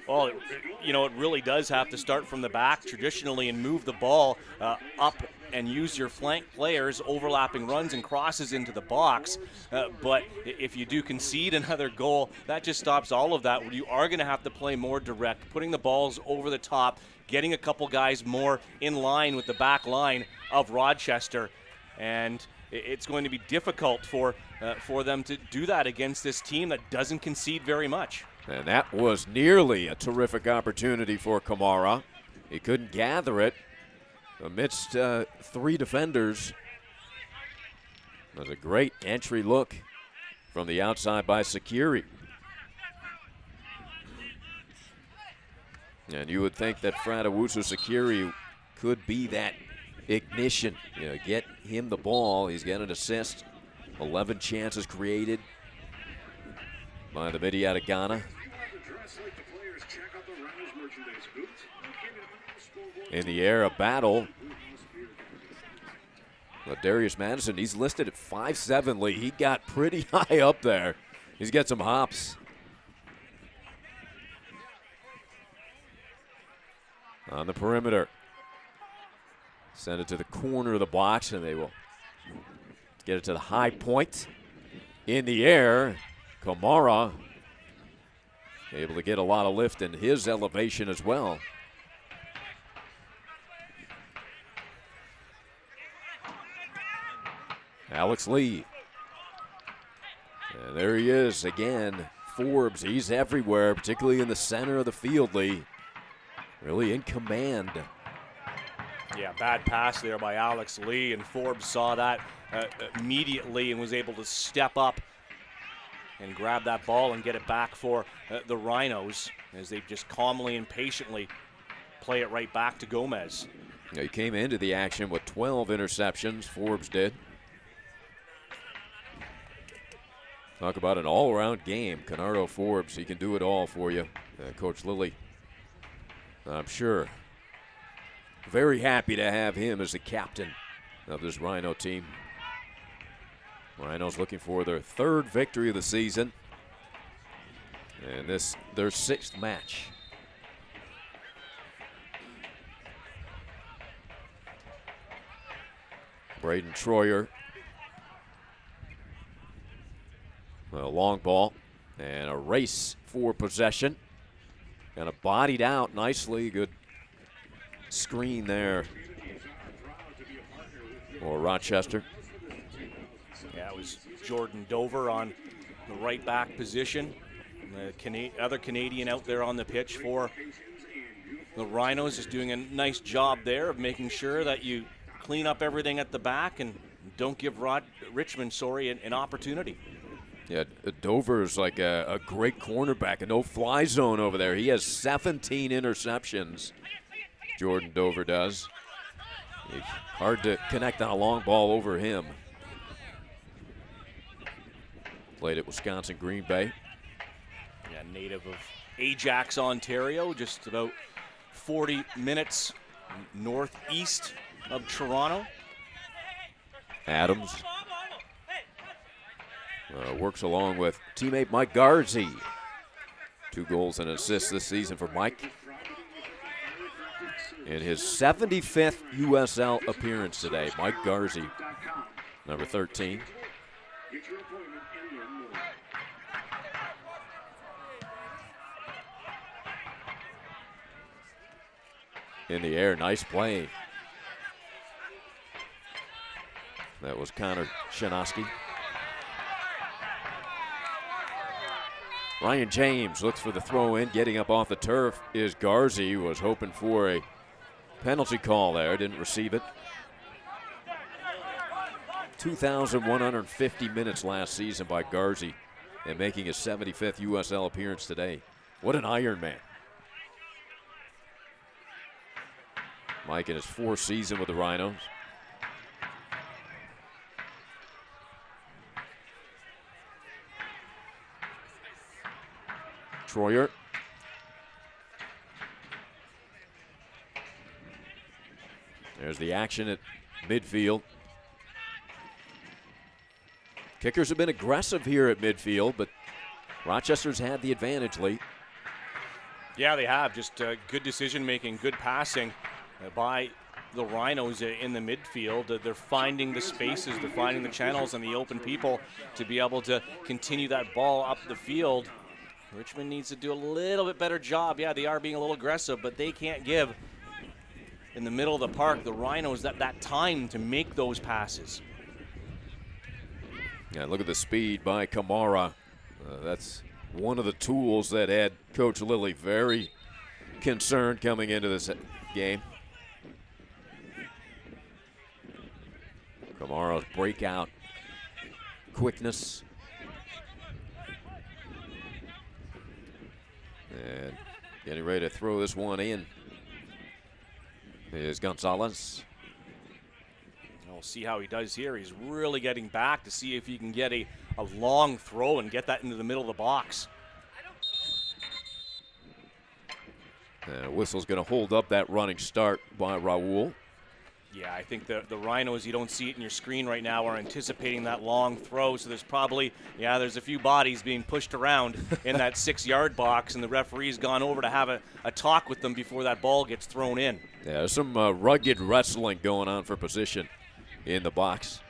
Well, it really does have to start from the back traditionally and move the ball up and use your flank players, overlapping runs and crosses into the box. But if you do concede another goal, that just stops all of that. You are going to have to play more direct, putting the balls over the top, getting a couple guys more in line with the back line of Rochester. And it's going to be difficult for them to do that against this team that doesn't concede very much. And that was nearly a terrific opportunity for Kamara. He couldn't gather it amidst three defenders. That was a great entry look from the outside by Sakiri. And you would think that Fradawusu Sakiri could be that ignition. Get him the ball. He's got an assist. 11 chances created by the midi out of Ghana. In the air, a battle. But Darius Madison, he's listed at 5'7", Lee. He got pretty high up there. He's got some hops. On the perimeter. Send it to the corner of the box, and they will get it to the high point. In the air, Kamara able to get a lot of lift in his elevation as well. Alex Lee. And there he is again. Forbes, he's everywhere, particularly in the center of the field, Lee. Really in command. Yeah, bad pass there by Alex Lee, and Forbes saw that immediately and was able to step up and grab that ball and get it back for the Rhinos as they just calmly and patiently play it right back to Gomez. Yeah, he came into the action with 12 interceptions, Forbes did. Talk about an all-around game. Kennardo Forbes, he can do it all for you. Coach Lilly, I'm sure, very happy to have him as the captain of this Rhino team. Rhinos looking for their third victory of the season. And this their sixth match. Braden Troyer. A long ball and a race for possession. Kind of bodied out nicely. Good screen there for Rochester. Yeah, it was Jordan Dover on the right back position. The other Canadian out there on the pitch for the Rhinos is doing a nice job there of making sure that you clean up everything at the back and don't give Richmond an opportunity. Yeah, Dover's like a great cornerback, a no-fly zone over there. He has 17 interceptions, Jordan Dover does. Hard to connect on a long ball over him. Played at Wisconsin Green Bay. Yeah, native of Ajax, Ontario, just about 40 minutes northeast of Toronto. Adams works along with teammate Mike Garzi. 2 goals and assists this season for Mike. In his 75th USL appearance today, Mike Garzi number 13. In the air, nice play. That was Connor Shanoski. Ryan James looks for the throw in. Getting up off the turf is Garzi, who was hoping for a penalty call there. Didn't receive it. 2,150 minutes last season by Garzi and making his 75th USL appearance today. What an Iron Man. Mike in his 4th season with the Rhinos. Troyer. There's the action at midfield. Kickers have been aggressive here at midfield, but Rochester's had the advantage late. Yeah, they have. Just good decision-making, good passing by the Rhinos in the midfield. They're finding the spaces, they're finding the channels and the open people to be able to continue that ball up the field. Richmond needs to do a little bit better job. Yeah, they are being a little aggressive, but they can't give, in the middle of the park, the Rhinos that time to make those passes. Yeah, look at the speed by Kamara. That's one of the tools that had Coach Lilly very concerned coming into this game. Kamara's breakout quickness. And getting ready to throw this one in is Gonzalez. We'll see how he does here. He's really getting back to see if he can get a long throw and get that into the middle of the box. Whistle's going to hold up that running start by Raul. Yeah, I think the Rhinos, you don't see it in your screen right now, are anticipating that long throw. So there's probably, there's a few bodies being pushed around in that 6-yard box, and the referee's gone over to have a talk with them before that ball gets thrown in. Yeah, there's some rugged wrestling going on for position in the box.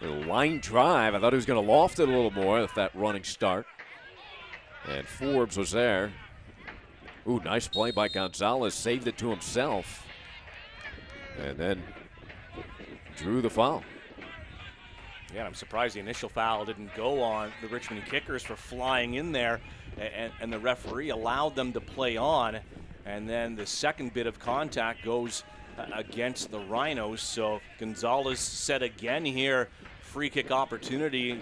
A line drive. I thought he was going to loft it a little more with that running start. And Forbes was there. Ooh, nice play by Gonzalez. Saved it to himself. And then drew the foul. Yeah, I'm surprised the initial foul didn't go on the Richmond Kickers for flying in there, and the referee allowed them to play on. And then the second bit of contact goes against the Rhinos. So Gonzalez set again here. Free kick opportunity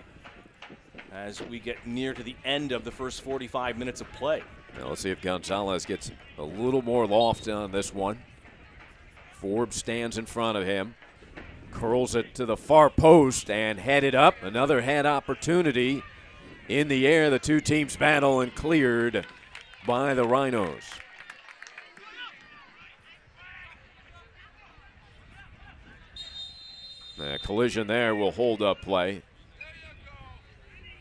as we get near to the end of the first 45 minutes of play. Now let's see if Gonzalez gets a little more loft on this one. Forbes stands in front of him, curls it to the far post and headed up. Another head opportunity in the air. The two teams battle and cleared by the Rhinos. The collision there will hold up play.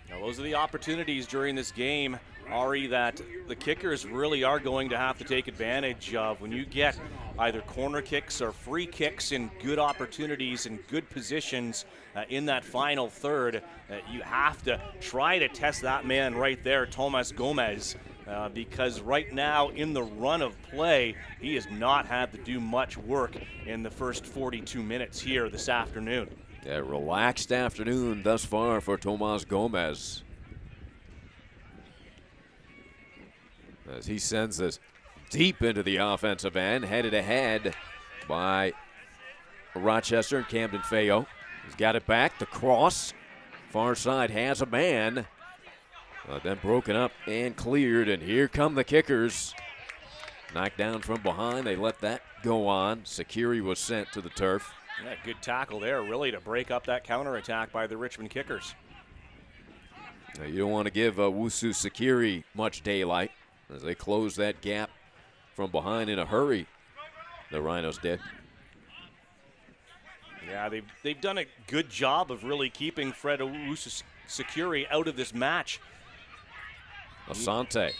Now those are the opportunities during this game, Ari, that the Kickers really are going to have to take advantage of. When you get either corner kicks or free kicks in good opportunities and good positions in that final third, you have to try to test that man right there, Tomas Gomez, because right now in the run of play, he has not had to do much work in the first 42 minutes here this afternoon. A relaxed afternoon thus far for Tomas Gomez, as he sends this deep into the offensive end, headed ahead by Rochester and Camden Feo. He's got it back, the cross, far side has a man, then broken up and cleared, and here come the Kickers. Knocked down from behind, they let that go on. Sakiri was sent to the turf. Yeah, good tackle there, really, to break up that counterattack by the Richmond Kickers. Now, you don't want to give Wusu Sakiri much daylight as they close that gap from behind in a hurry. The Rhinos did. Yeah, they've done a good job of really keeping Fred Wusu Sakiri out of this match. Asante.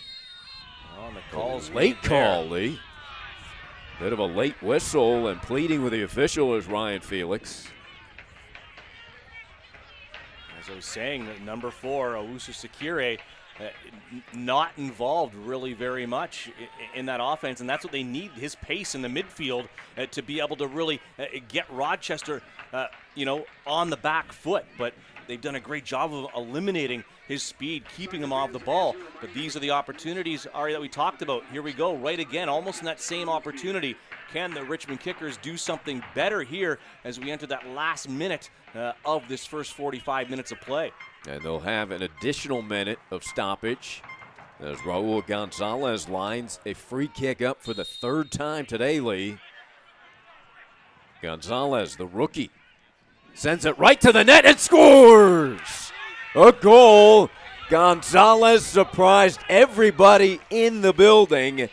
On the calls late call, Lee. Bit of a late whistle, and pleading with the official is Ryan Felix. As I was saying, number 4, Owusu Sekire, not involved really very much in that offense, and that's what they need, his pace in the midfield to be able to really get Rochester, on the back foot. But they've done a great job of eliminating his speed, keeping him off the ball. But these are the opportunities, Ari, that we talked about. Here we go, right again, almost in that same opportunity. Can the Richmond Kickers do something better here as we enter that last minute of this first 45 minutes of play? And they'll have an additional minute of stoppage as Raul Gonzalez lines a free kick up for the 3rd time today, Lee. Gonzalez, the rookie, sends it right to the net and scores! A goal. Gonzalez surprised everybody in the building,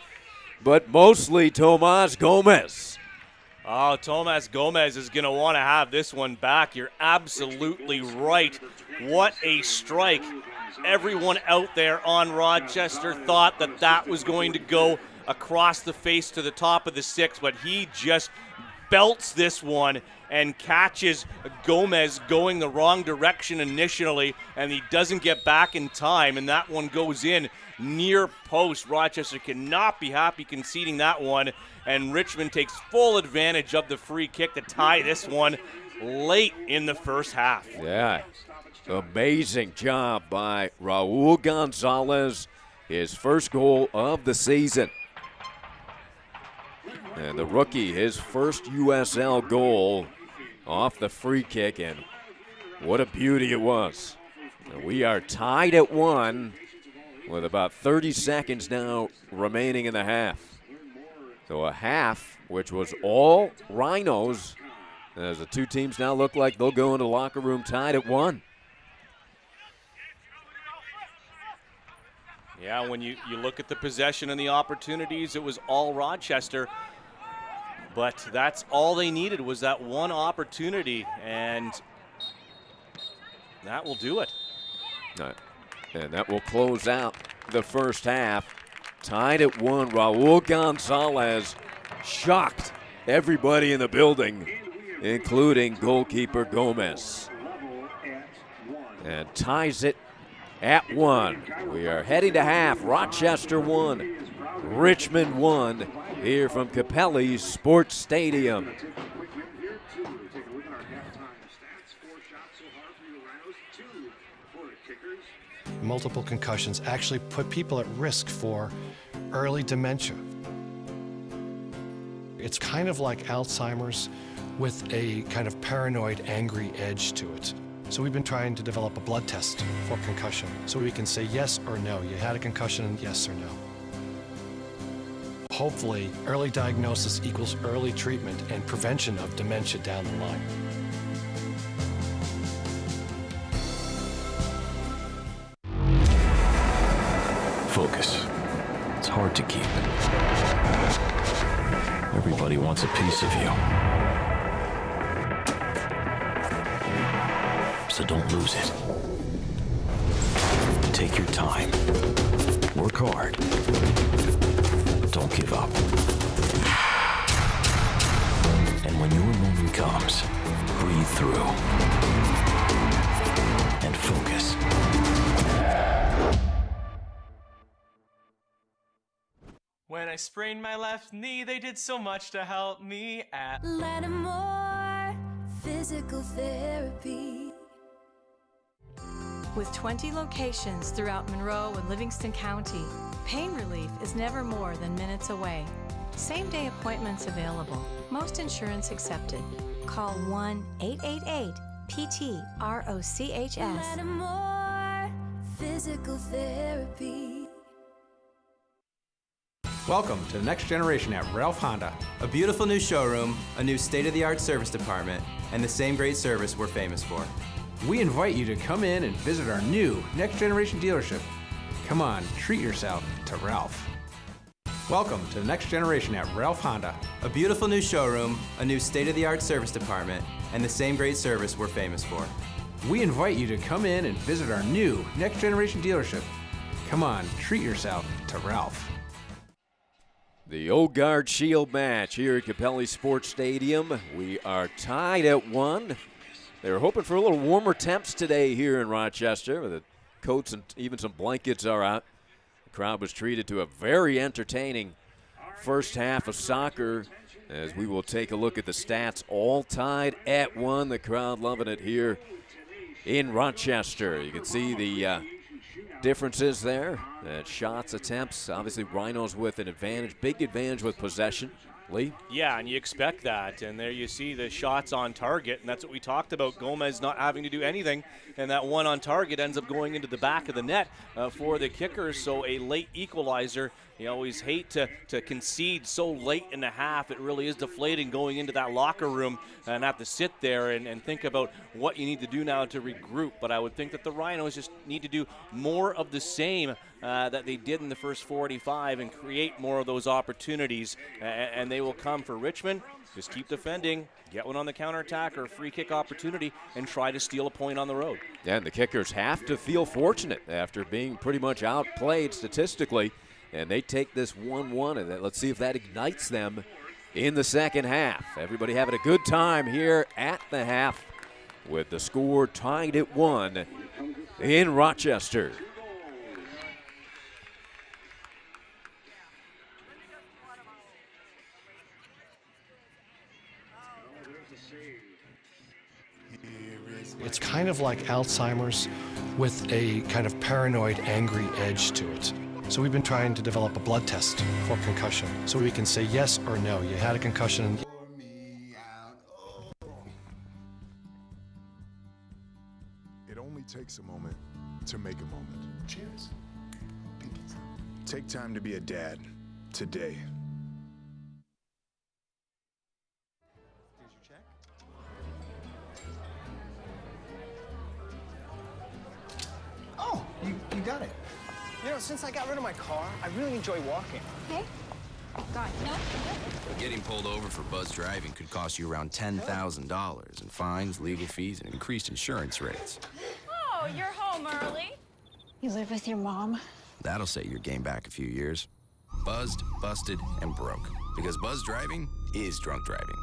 but mostly Tomas Gomez. Oh, Tomas Gomez is going to want to have this one back. You're absolutely right. What a strike. Everyone out there on Rochester thought that that was going to go across the face to the top of the 6, but he just belts this one and catches Gomez going the wrong direction initially, and he doesn't get back in time, and that one goes in near post. Rochester cannot be happy conceding that one, and Richmond takes full advantage of the free kick to tie this one late in the first half. Yeah, amazing job by Raul Gonzalez, his first goal of the season. And the rookie, his first USL goal off the free kick, and what a beauty it was. And we are tied at 1 with about 30 seconds now remaining in the half. So a half which was all Rhinos, as the 2 teams now look like they'll go into the locker room tied at 1. Yeah, when you look at the possession and the opportunities, it was all Rochester. But that's all they needed, was that one opportunity, and that will do it. And that will close out the first half. Tied at 1, Raul Gonzalez shocked everybody in the building, including goalkeeper Gomez, and ties it at 1. We are heading to half. Rochester 1, Richmond 1. Here from Capelli Sports Stadium. Multiple concussions actually put people at risk for early dementia. It's kind of like Alzheimer's with a kind of paranoid, angry edge to it. So we've been trying to develop a blood test for concussion so we can say yes or no. You had a concussion, yes or no. Hopefully, early diagnosis equals early treatment and prevention of dementia down the line. Focus. It's hard to keep. Everybody wants a piece of you. So don't lose it. Take your time. Work hard. Don't give up. And when your moment comes, breathe through and focus. When I sprained my left knee, they did so much to help me at Lattimore Physical Therapy. With 20 locations throughout Monroe and Livingston County, pain relief is never more than minutes away. Same-day appointments available. Most insurance accepted. Call 1-888-PT-ROCHS. Lattimore Physical Therapy. Welcome to the next generation at Ralph Honda. A beautiful new showroom, a new state-of-the-art service department, and the same great service we're famous for. We invite you to come in and visit our new next generation dealership. Come on, treat yourself to Ralph. Welcome to the next generation at Ralph Honda. A beautiful new showroom, a new state-of-the-art service department, and the same great service we're famous for. We invite you to come in and visit our new next generation dealership. Come on, treat yourself to Ralph. The Old Guard Shield match here at Capelli Sports Stadium. We are tied at 1. They were hoping for a little warmer temps today here in Rochester. The coats and even some blankets are out. The crowd was treated to a very entertaining first half of soccer, as we will take a look at the stats. All tied at 1. The crowd loving it here in Rochester. You can see the differences there. Shots, attempts, obviously Rhinos with an advantage, big advantage with possession. Lee? Yeah, and you expect that. And there you see the shots on target, and that's what we talked about, Gomez not having to do anything. And that one on target ends up going into the back of the net for the kickers. So a late equalizer. You always hate to concede so late in the half. It really is deflating going into that locker room and have to sit there and think about what you need to do now to regroup. But I would think that the Rhinos just need to do more of the same that they did in the first 45 and create more of those opportunities. And they will come for Richmond. Just keep defending, get one on the counterattack or a free kick opportunity, and try to steal a point on the road. Yeah, and the kickers have to feel fortunate after being pretty much outplayed statistically. And they take this 1-1, and let's see if that ignites them in the second half. Everybody having a good time here at the half with the score tied at 1 in Rochester. It's kind of like Alzheimer's with a kind of paranoid, angry edge to it. So we've been trying to develop a blood test for concussion so we can say yes or no. You had a concussion. It only takes a moment to make a moment. Cheers. Take time to be a dad today. Here's your check. Oh, you got it. You know, since I got rid of my car, I really enjoy walking. Okay. Got it. No. Getting pulled over for buzz driving could cost you around $10,000 in fines, legal fees, and increased insurance rates. Oh, you're home early. You live with your mom? That'll set your game back a few years. Buzzed, busted, and broke. Because buzz driving is drunk driving.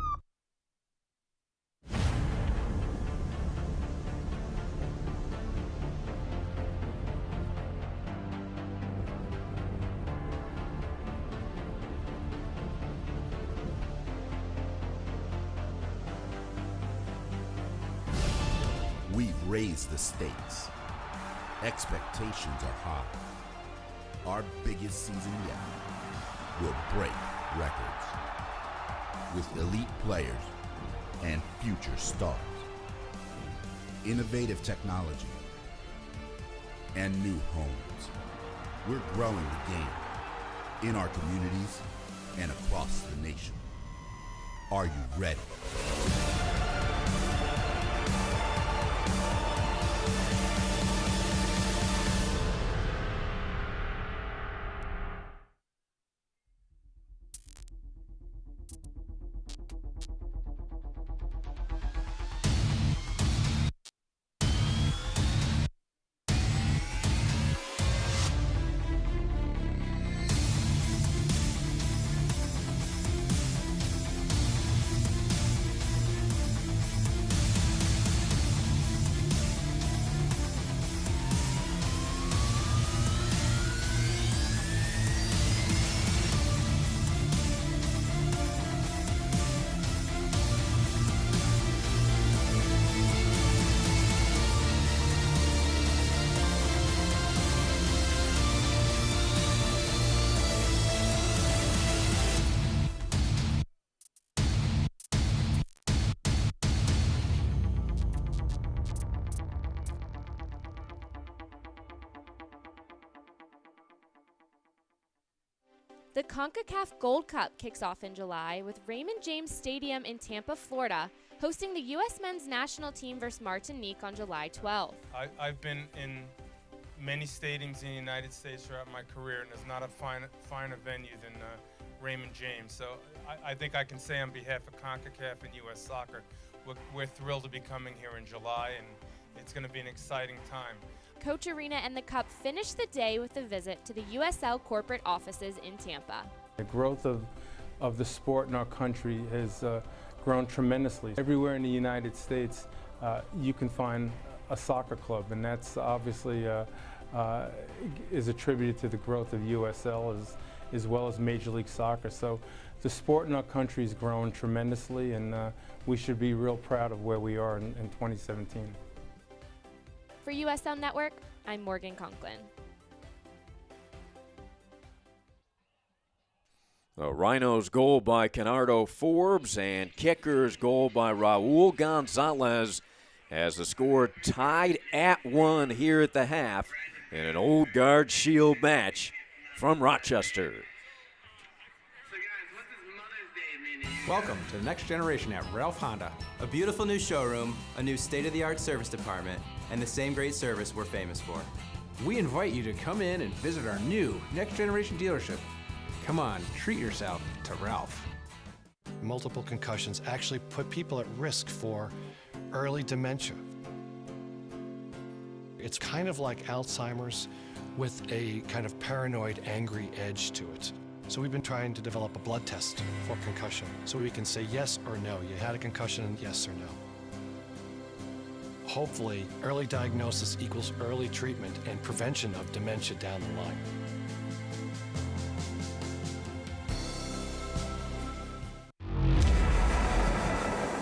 We've raised the stakes. Expectations are high. Our biggest season yet will break records with elite players and future stars. Innovative technology and new homes. We're growing the game in our communities and across the nation. Are you ready? The CONCACAF Gold Cup kicks off in July with Raymond James Stadium in Tampa, Florida, hosting the U.S. men's national team versus Martinique on July 12th. I've been in many stadiums in the United States throughout my career, and there's not a finer venue than Raymond James. So I think I can say on behalf of CONCACAF and U.S. Soccer, we're thrilled to be coming here in July, and it's going to be an exciting time. Coach Arena and the Cup finished the day with a visit to the USL corporate offices in Tampa. The growth of the sport in our country has grown tremendously. Everywhere in the United States, you can find a soccer club, and that's obviously is attributed to the growth of USL as well as Major League Soccer. So the sport in our country has grown tremendously, and we should be real proud of where we are in 2017. For USL Network, I'm Morgan Conklin. A Rhinos goal by Kenardo Forbes and Kickers goal by Raul Gonzalez as the score tied at 1 here at the half in an Old Guard Shield match from Rochester. Welcome to the next generation at Ralph Honda. A beautiful new showroom, a new state-of-the-art service department, and the same great service we're famous for. We invite you to come in and visit our new next generation dealership. Come on, treat yourself to Ralph. Multiple concussions actually put people at risk for early dementia. It's kind of like Alzheimer's with a kind of paranoid, angry edge to it. So we've been trying to develop a blood test for concussion so we can say yes or no. You had a concussion, yes or no. Hopefully, early diagnosis equals early treatment and prevention of dementia down the line.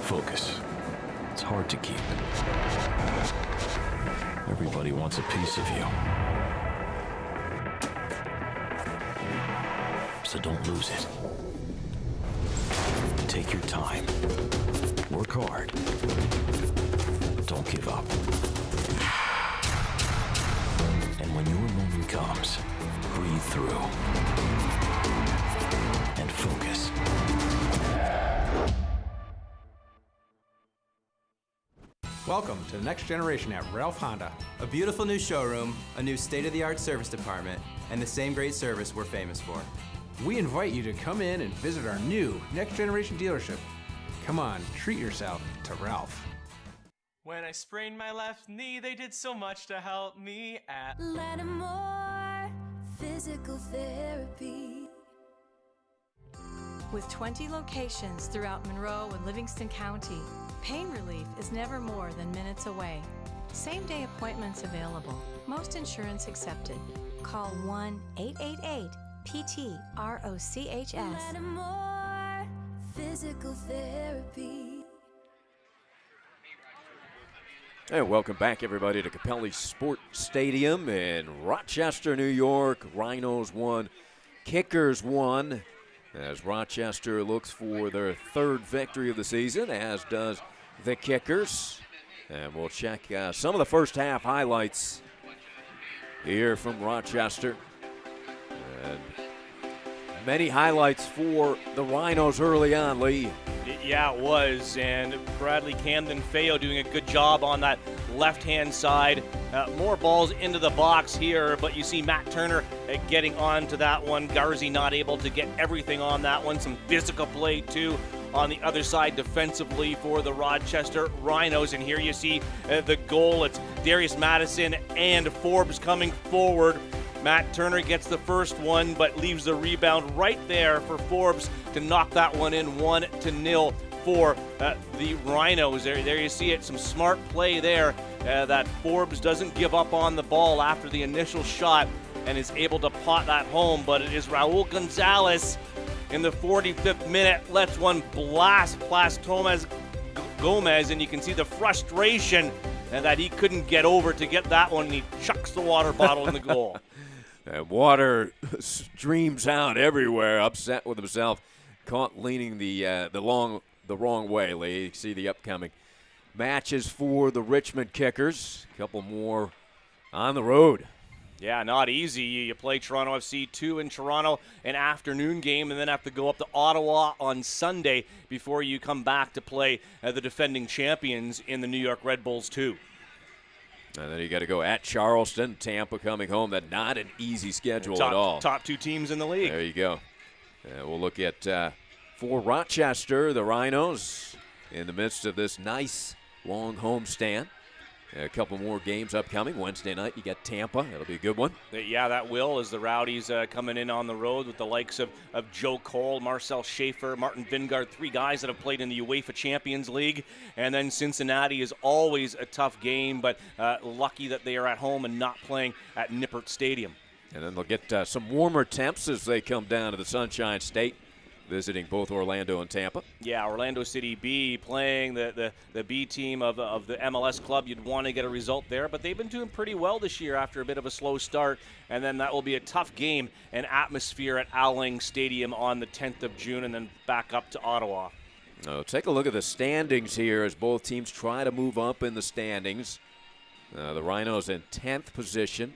Focus. It's hard to keep. Everybody wants a piece of you. So don't lose it. Take your time. Work hard. Don't give up. And when your moment comes, breathe through. And focus. Welcome to the next generation at Ralph Honda. A beautiful new showroom, a new state-of-the-art service department, and the same great service we're famous for. We invite you to come in and visit our new next generation dealership. Come on, treat yourself to Ralph. When I sprained my left knee, they did so much to help me at Lattimore Physical Therapy. With 20 locations throughout Monroe and Livingston County, pain relief is never more than minutes away. Same-day appointments available. Most insurance accepted. Call 1-888-PT-ROCHS. Lattimore Physical Therapy. And welcome back, everybody, to Capelli Sports Stadium in Rochester, New York. Rhinos won, Kickers won, as Rochester looks for their third victory of the season, as does the Kickers. And we'll check some of the first half highlights here from Rochester. And many highlights for the Rhinos early on, Lee. Yeah, it was, and Bradley Camden-Feo doing a good job on that left-hand side. More balls into the box here, but you see Matt Turner getting onto that one. Garzi not able to get everything on that one. Some physical play, too, on the other side defensively for the Rochester Rhinos. And here you see the goal. It's Darius Madison and Forbes coming forward. Matt Turner gets the first one, but leaves the rebound right there for Forbes to knock that one in 1-0 for the Rhinos. There you see it, some smart play there that Forbes doesn't give up on the ball after the initial shot and is able to pot that home. But it is Raul Gonzalez in the 45th minute, lets one blast past Gomez, and you can see the frustration that he couldn't get over to get that one, and he chucks the water bottle in the goal. And water streams out everywhere, upset with himself, caught leaning the wrong way, Lee. You see the upcoming matches for the Richmond Kickers. A couple more on the road. Yeah, not easy. You play Toronto FC 2 in Toronto, an afternoon game, and then have to go up to Ottawa on Sunday before you come back to play the defending champions in the New York Red Bulls 2. And then you got to go at Charleston, Tampa coming home. That's not an easy schedule at all. Top two teams in the league. There you go. We'll look at, for Rochester, the Rhinos, in the midst of this nice long homestand. A couple more games upcoming. Wednesday night, you got Tampa. That'll be a good one. Yeah, that will, as the Rowdies coming in on the road with the likes of Joe Cole, Marcel Schaefer, Martin Vingard, 3 guys that have played in the UEFA Champions League. And then Cincinnati is always a tough game, but lucky that they are at home and not playing at Nippert Stadium. And then they'll get some warmer temps as they come down to the Sunshine State, visiting both Orlando and Tampa. Yeah, Orlando City B playing the B team of the MLS club. You'd want to get a result there, but they've been doing pretty well this year after a bit of a slow start. And then that will be a tough game and atmosphere at Al Lang Stadium on the 10th of June and then back up to Ottawa. Take a look at the standings here as both teams try to move up in the standings. The Rhinos in 10th position.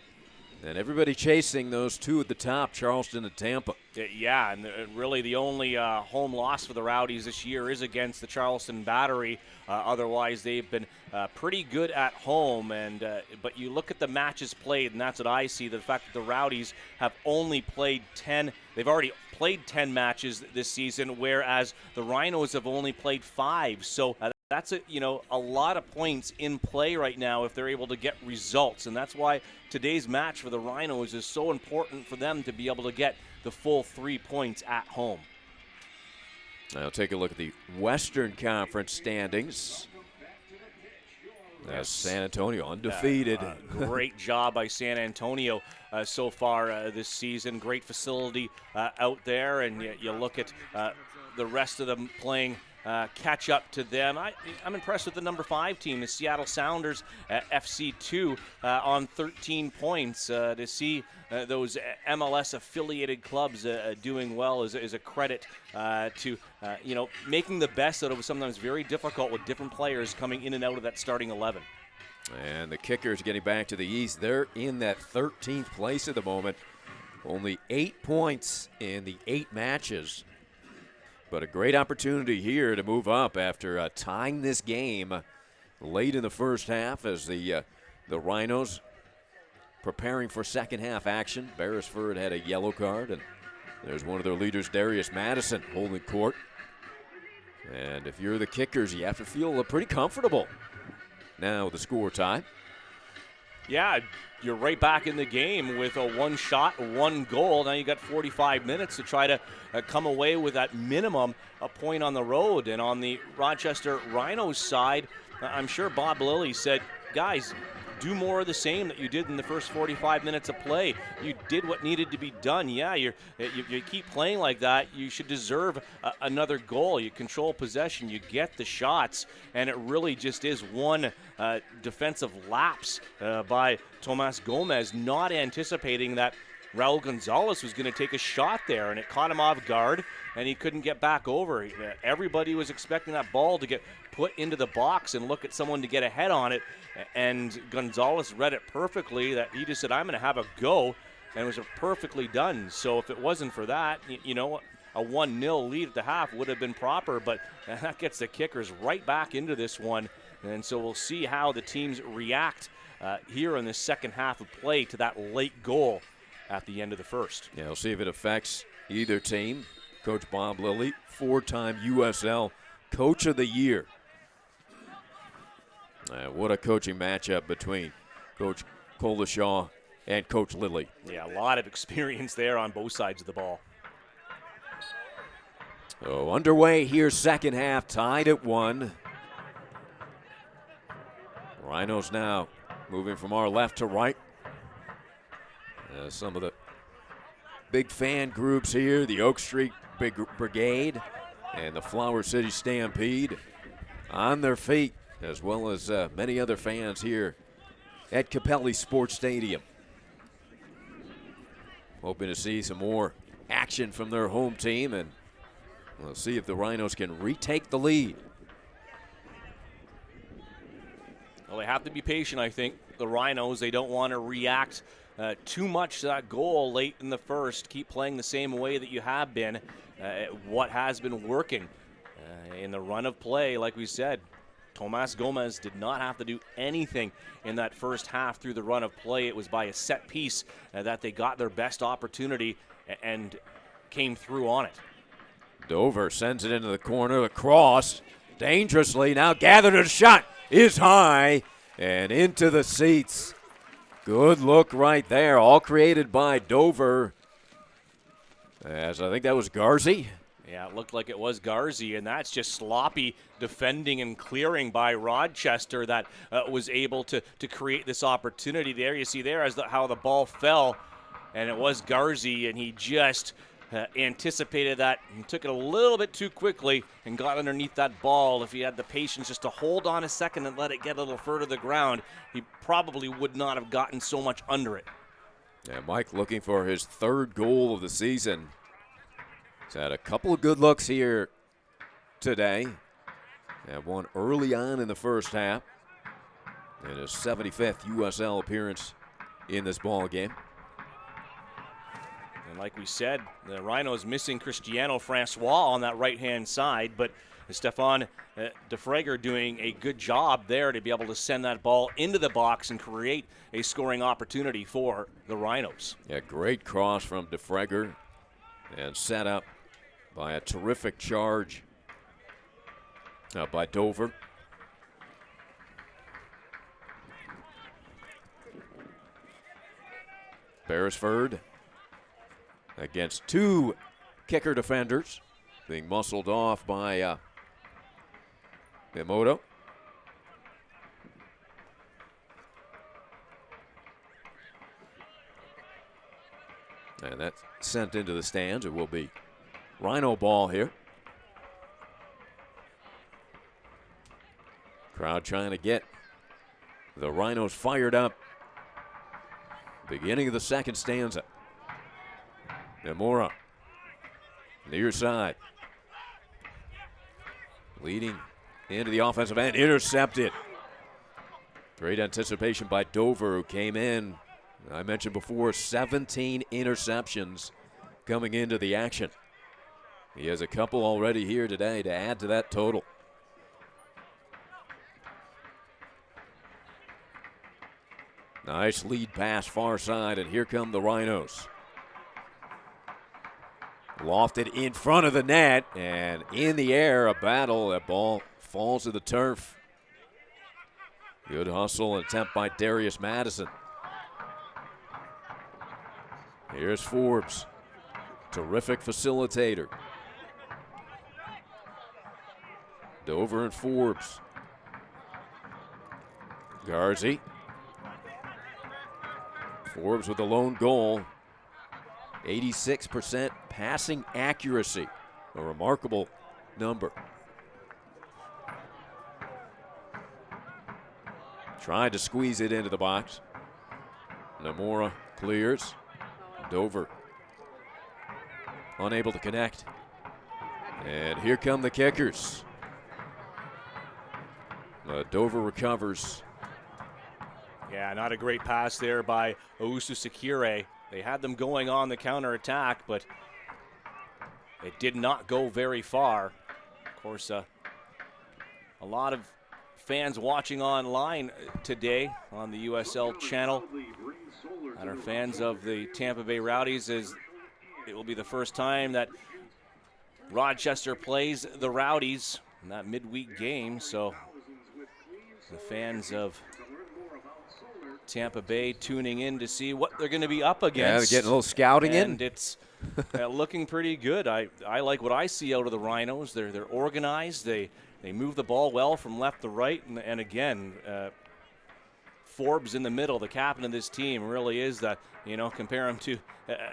And everybody chasing those two at the top, Charleston and Tampa. Yeah, and really the only home loss for the Rowdies this year is against the Charleston Battery. Otherwise, they've been pretty good at home. And but you look at the matches played, and that's what I see, the fact that the Rowdies have only played 10. They've already played 10 matches this season, whereas the Rhinos have only played 5. So that's a lot of points in play right now if they're able to get results, and that's why today's match for the Rhinos is so important for them to be able to get the full 3 points at home. Now take a look at the Western Conference standings. That's San Antonio undefeated. Great job by San Antonio so far this season. Great facility out there, and you look at the rest of them playing catch up to them. I'm impressed with the number 5 team, the Seattle Sounders, FC2, on 13 points. To see those MLS-affiliated clubs doing well is a credit to making the best out of sometimes very difficult with different players coming in and out of that starting 11. And the Kickers getting back to the East. They're in that 13th place at the moment. Only 8 points in the 8 matches. But a great opportunity here to move up after tying this game late in the first half as the Rhinos preparing for second half action. Beresford had a yellow card, and there's one of their leaders, Darius Madison, holding court. And if you're the Kickers, you have to feel pretty comfortable now with the score tie. Yeah, you're right back in the game with a 1 shot, 1 goal. Now you got 45 minutes to try to come away with at minimum a point on the road. And on the Rochester Rhinos side, I'm sure Bob Lilly said, guys, do more of the same that you did in the first 45 minutes of play. You did what needed to be done. Yeah, you keep playing like that, you should deserve another goal. You control possession, you get the shots, and it really just is one defensive lapse by Tomas Gomez, not anticipating that Raul Gonzalez was going to take a shot there, and it caught him off guard, and he couldn't get back over. Everybody was expecting that ball to get put into the box and look at someone to get ahead on it, and Gonzalez read it perfectly that he just said, I'm going to have a go, and it was perfectly done. So if it wasn't for that, a 1-0 lead at the half would have been proper, but that gets the Kickers right back into this one, and so we'll see how the teams react here in the second half of play to that late goal at the end of the first. Yeah, we'll see if it affects either team. Coach Bob Lilly, 4-time USL Coach of the Year. What a coaching matchup between Coach Coleshaw and Coach Lilly. Yeah, a lot of experience there on both sides of the ball. So underway here, second half, tied at 1. Rhinos now moving from our left to right. Some of the big fan groups here, the Oak Street Big Brigade and the Flower City Stampede on their feet, as well as many other fans here at Capelli Sports Stadium. Hoping to see some more action from their home team, and we'll see if the Rhinos can retake the lead. Well, they have to be patient, I think. The Rhinos, they don't want to react too much to that goal late in the first. Keep playing the same way that you have been. What has been working in the run of play, like we said, Tomas Gomez did not have to do anything in that first half through the run of play. It was by a set piece that they got their best opportunity and came through on it. Dover sends it into the corner, the cross, dangerously, now gathered, a shot is high, And into the seats. Good look right there, all created by Dover. As I think that was Garzi. Yeah, it looked like it was Garzi, and that's just sloppy defending and clearing by Rochester that was able to create this opportunity there. You see there how the ball fell, and it was Garzi, and he just anticipated that and took it a little bit too quickly and got underneath that ball. If he had the patience just to hold on a second and let it get a little further to the ground, he probably would not have gotten so much under it. Yeah, Mike looking for his third goal of the season. He's had a couple of good looks here today. Had one early on in the first half. And his 75th USL appearance in this ball game. And like we said, the Rhinos missing Cristiano Francois on that right-hand side, but Stefan DeFreger doing a good job there to be able to send that ball into the box and create a scoring opportunity for the Rhinos. Yeah, great cross from DeFreger and set up by a terrific charge by Dover. Beresford against two kicker defenders, being muscled off by Emoto. And that's sent into the stands. It will be Rhino ball here. Crowd trying to get the Rhinos fired up. Beginning of the second stanza. Namora, near side. Leading into the offensive end, intercepted. Great anticipation by Dover, who came in. I mentioned before, 17 interceptions coming into the action. He has a couple already here today to add to that total. Nice lead pass far side, and here come the Rhinos. Lofted in front of the net, and in the air, a battle. That ball falls to the turf. Good hustle and attempt by Darius Madison. Here's Forbes. Terrific facilitator. Dover and Forbes. Garzi. Forbes with the lone goal. 86% passing accuracy. A remarkable number. Tried to squeeze it into the box. Namora clears. Dover unable to connect. And here come the kickers. Dover recovers. Yeah, not a great pass there by Owusu Sekire. They had them going on the counterattack, but it did not go very far. Of course, a lot of fans watching online today on the USL channel that are fans of the Tampa Bay Rowdies, as it will be the first time that Rochester plays the Rowdies in that midweek game. So the fans of Tampa Bay tuning in to see what they're going to be up against. Yeah, they're getting a little scouting in. And it's looking pretty good. I like what I see out of the Rhinos. They're organized. They move the ball well from left to right. And again, Forbes in the middle, the captain of this team, really is that, compare him to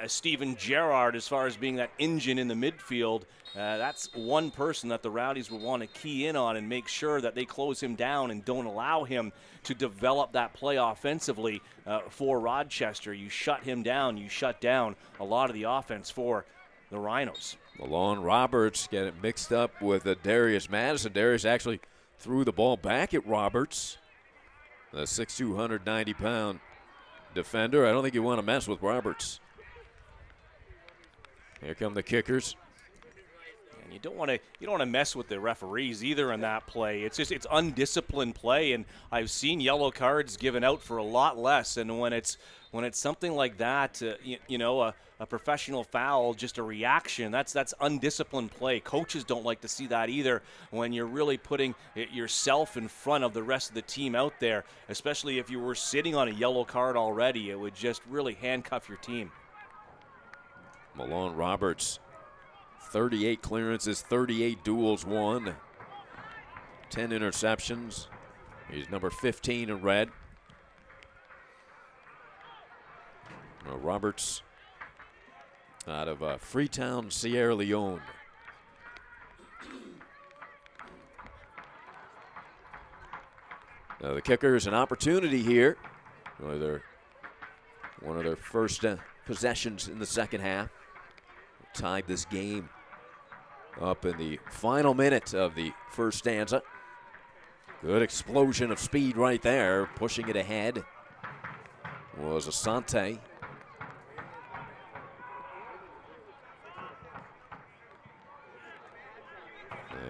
Steven Gerrard as far as being that engine in the midfield. That's one person that the Rowdies will want to key in on and make sure that they close him down and don't allow him to develop that play offensively for Rochester. You shut him down, you shut down a lot of the offense for the Rhinos. Malone Roberts getting mixed up with Darius Madison. Darius actually threw the ball back at Roberts, the 6'2", 190-pound defender. I don't think you want to mess with Roberts. Here come the kickers. And You don't want to mess with the referees either in that play. It's undisciplined play, and I've seen yellow cards given out for a lot less. And when it's something like that, a professional foul, just a reaction, that's undisciplined play. Coaches don't like to see that either when you're really putting yourself in front of the rest of the team out there, especially if you were sitting on a yellow card already. It would just really handcuff your team. Malone Roberts, 38 clearances, 38 duels won, 10 interceptions. He's number 15 in red. Roberts out of Freetown, Sierra Leone. The Kickers an opportunity here. One of their first possessions in the second half. Tied this game up in the final minute of the first stanza. Good explosion of speed right there. Pushing it ahead was Asante.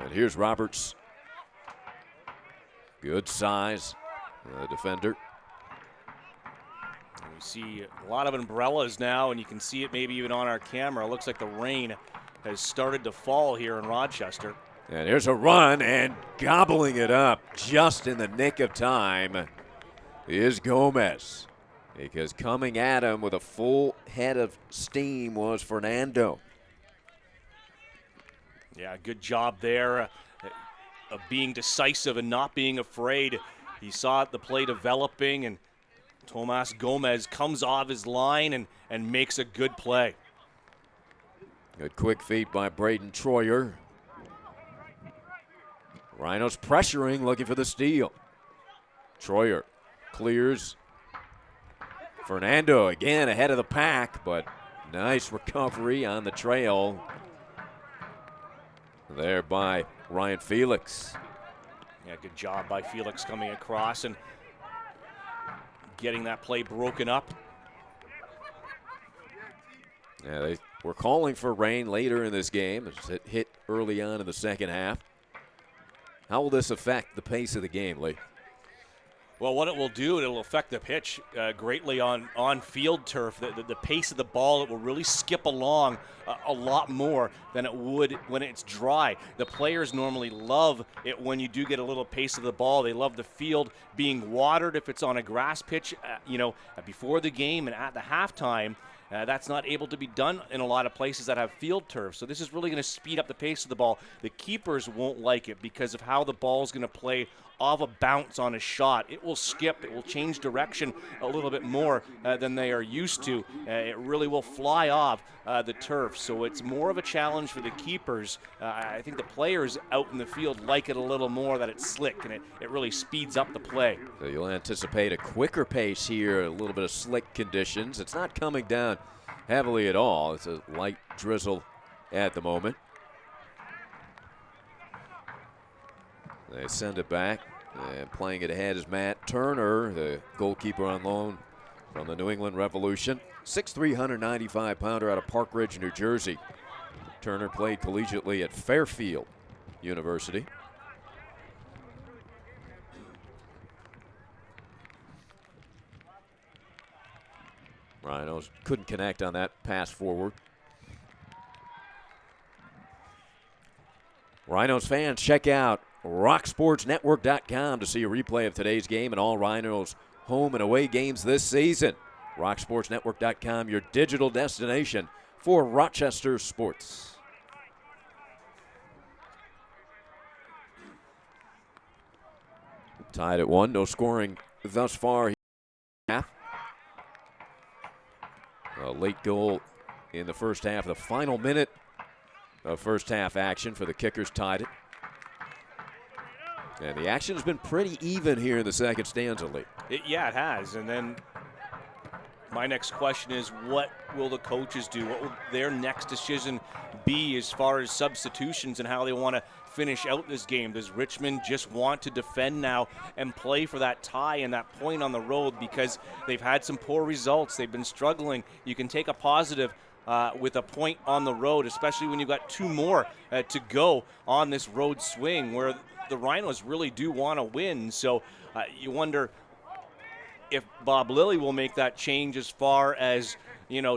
And here's Roberts. Good size, defender. We see a lot of umbrellas now, and you can see it maybe even on our camera. It looks like the rain has started to fall here in Rochester. And here's a run, and gobbling it up just in the nick of time is Gomez. Because coming at him with a full head of steam was Fernando. Yeah, good job there of being decisive and not being afraid. He saw the play developing, and Tomas Gomez comes off his line and makes a good play. Good quick feet by Braden Troyer. Rhinos pressuring, looking for the steal. Troyer clears. Fernando again ahead of the pack, but nice recovery on the trail there by Ryan Felix. Yeah, good job by Felix coming across and getting that play broken up. Yeah, they were calling for rain later in this game. It hit early on in the second half. How will this affect the pace of the game, Lee? Well, what it will do, it'll affect the pitch greatly on field turf. The pace of the ball, it will really skip along a lot more than it would when it's dry. The players normally love it when you do get a little pace of the ball. They love the field being watered if it's on a grass pitch, before the game and at the halftime. That's not able to be done in a lot of places that have field turf. So this is really going to speed up the pace of the ball. The keepers won't like it because of how the ball is going to play off a bounce on a shot. It will skip. It will change direction a little bit more than they are used to. It really will fly off the turf. So it's more of a challenge for the keepers. I think the players out in the field like it a little more, that it's slick and it really speeds up the play. So you'll anticipate a quicker pace here, a little bit of slick conditions. It's not coming down heavily at all. It's a light drizzle at the moment. They send it back, and playing it ahead is Matt Turner, the goalkeeper on loan from the New England Revolution. 6'3", 195-pounder out of Park Ridge, New Jersey. Turner played collegiately at Fairfield University. Rhinos couldn't connect on that pass forward. Rhinos fans, check out RockSportsNetwork.com to see a replay of today's game and all Rhinos home and away games this season. RockSportsNetwork.com, your digital destination for Rochester sports. Tied at 1, no scoring thus far. A late goal in the first half, the final minute of first half action for the Kickers tied it. And the action has been pretty even here in the second stanza, Lee. Yeah, it has. And then my next question is, what will the coaches do? What will their next decision be as far as substitutions and how they want to finish out this game? Does Richmond just want to defend now and play for that tie and that point on the road because they've had some poor results? They've been struggling. You can take a positive with a point on the road, especially when you've got 2 more to go on this road swing where the Rhinos really do want to win. So you wonder if Bob Lilly will make that change as far as,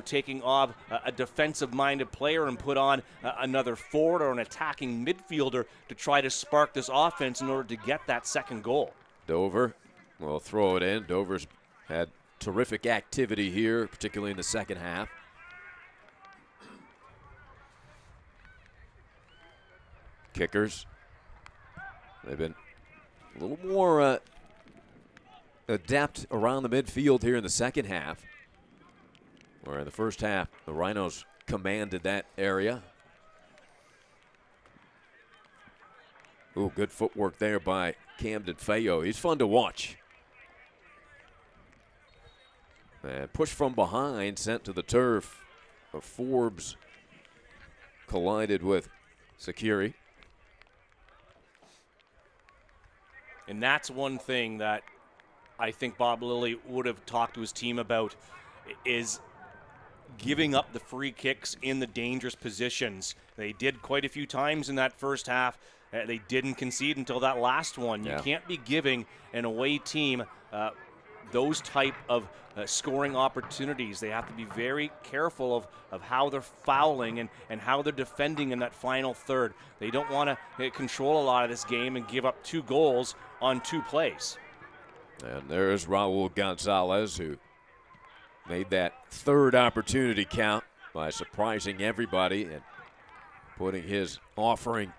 taking off a defensive-minded player and put on another forward or an attacking midfielder to try to spark this offense in order to get that second goal. Dover will throw it in. Dover's had terrific activity here, particularly in the second half. Kickers, they've been a little more adept around the midfield here in the second half, where in the first half the Rhinos commanded that area. Ooh, good footwork there by Camden Feo. He's fun to watch. And push from behind, sent to the turf. Forbes collided with Sakiri. And that's one thing that I think Bob Lilly would have talked to his team about, is giving up the free kicks in the dangerous positions. They did quite a few times in that first half. They didn't concede until that last one. You can't be giving an away team those type of scoring opportunities. They have to be very careful of how they're fouling and how they're defending in that final third. They don't want to control a lot of this game and give up 2 goals on 2 plays. And there's Raul Gonzalez, who made that third opportunity count by surprising everybody and putting his offering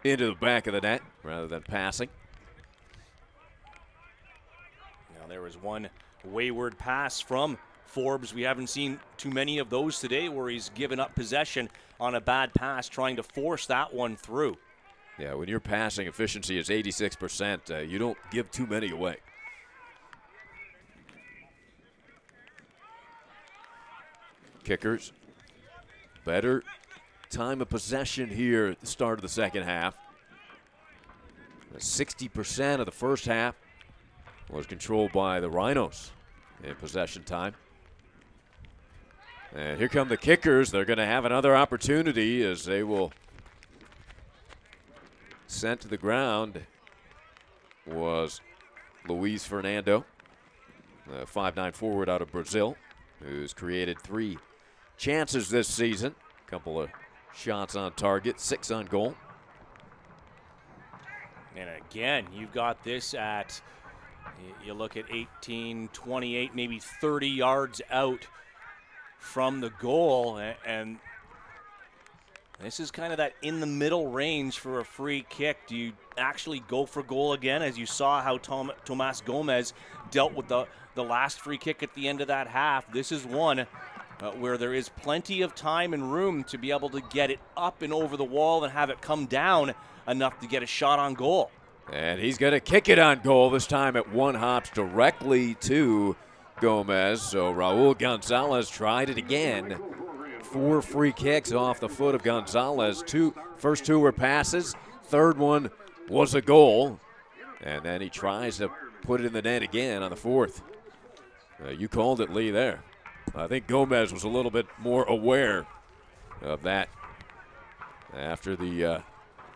into the back of the net rather than passing. Now there was one wayward pass from Forbes. We haven't seen too many of those today where he's given up possession on a bad pass, trying to force that one through. Yeah, when your passing efficiency is 86%, you don't give too many away. Kickers, better time of possession here at the start of the second half. 60% of the first half was controlled by the Rhinos in possession time. And here come the kickers. They're going to have another opportunity as they will sent to the ground was Luis Fernando, a 5'9" forward out of Brazil, who's created 3 chances this season. A couple of shots on target, 6 on goal. And again, you've got this at, you look at 18, 28, maybe 30 yards out from the goal. And this is kind of that in the middle range for a free kick. Do you actually go for goal again, as you saw how Tomas Gomez dealt with the last free kick at the end of that half? This is one where there is plenty of time and room to be able to get it up and over the wall and have it come down enough to get a shot on goal. And he's going to kick it on goal, this time at one hops directly to Gomez. So Raul Gonzalez tried it again. 4 free kicks off the foot of Gonzalez. First 2 were passes. Third one was a goal. And then he tries to put it in the net again on the 4th. You called it, Lee, there. I think Gomez was a little bit more aware of that after the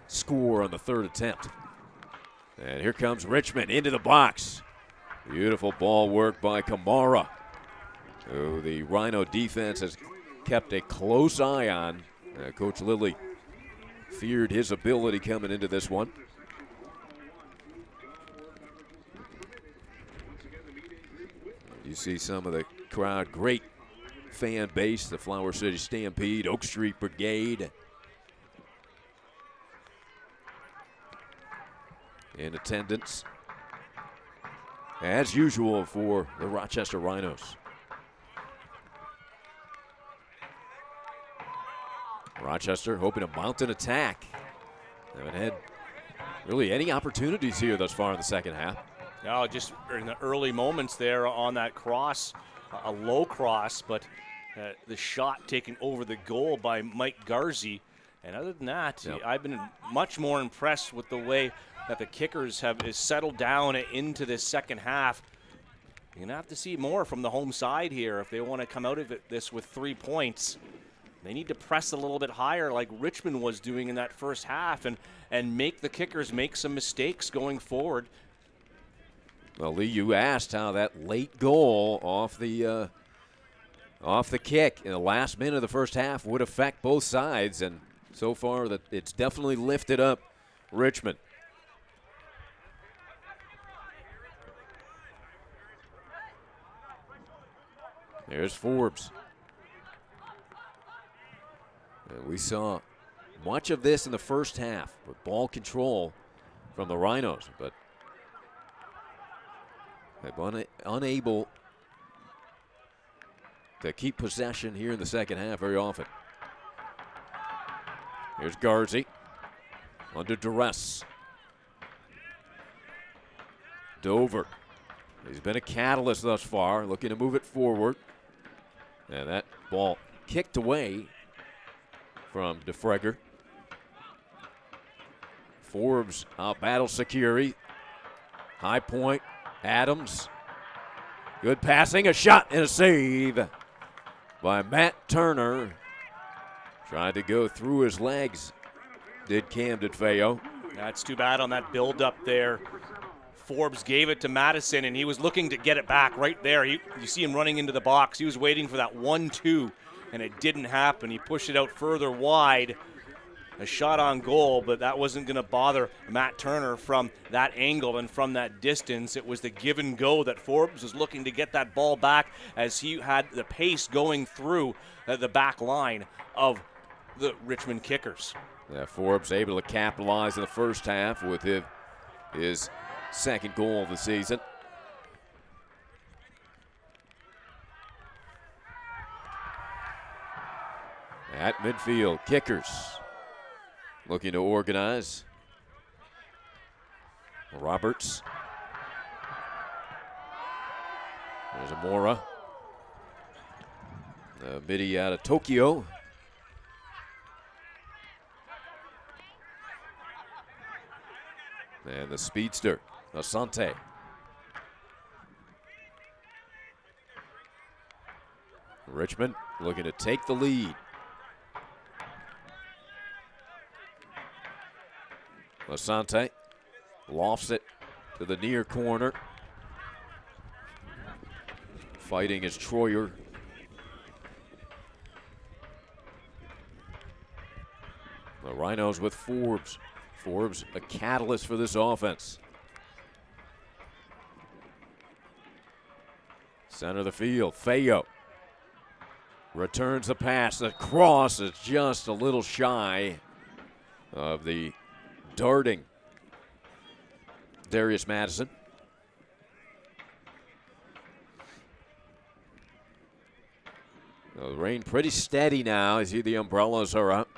score on the 3rd attempt. And here comes Richmond into the box. Beautiful ball work by Kamara, who the Rhino defense has kept a close eye on. Coach Lilly feared his ability coming into this one. You see some of the crowd, great fan base, the Flower City Stampede, Oak Street Brigade in attendance, as usual for the Rochester Rhinos. Rochester hoping to mount an attack. Haven't had really any opportunities here thus far in the second half. No, just in the early moments there on that cross, a low cross, but the shot taken over the goal by Mike Garzi. And other than that, I've been much more impressed with the way that the kickers have settled down into this second half. You're going to have to see more from the home side here if they want to come out of this with 3 points. They need to press a little bit higher like Richmond was doing in that first half and make the kickers make some mistakes going forward. Well, Lee, you asked how that late goal off the kick in the last minute of the first half would affect both sides, and so far that it's definitely lifted up Richmond. There's Forbes. And we saw much of this in the first half with ball control from the Rhinos, but they've unable to keep possession here in the second half very often. Here's Garzi under duress. Dover. He's been a catalyst thus far, looking to move it forward. And that ball kicked away from DeFregger. Forbes out-battles Security. High point, Adams. Good passing, a shot and a save by Matt Turner. Tried to go through his legs, did Camden Feo. That's too bad on that build-up there. Forbes gave it to Madison, and he was looking to get it back right there. You see him running into the box. He was waiting for that 1-2, and it didn't happen. He pushed it out further wide. A shot on goal, but that wasn't going to bother Matt Turner from that angle and from that distance. It was the give and go that Forbes was looking to get that ball back as he had the pace going through the back line of the Richmond Kickers. Yeah, Forbes able to capitalize in the first half with his second goal of the season. At midfield, Kickers looking to organize. Roberts. There's Amora. Biddy out of Tokyo. And the speedster, Asante. Richmond looking to take the lead. Asante lofts it to the near corner. Fighting is Troyer. The Rhinos with Forbes. Forbes, a catalyst for this offense. Center of the field, Feo. Returns the pass. The cross is just a little shy of the darting Darius Madison. The rain pretty steady now. You see the umbrellas are up.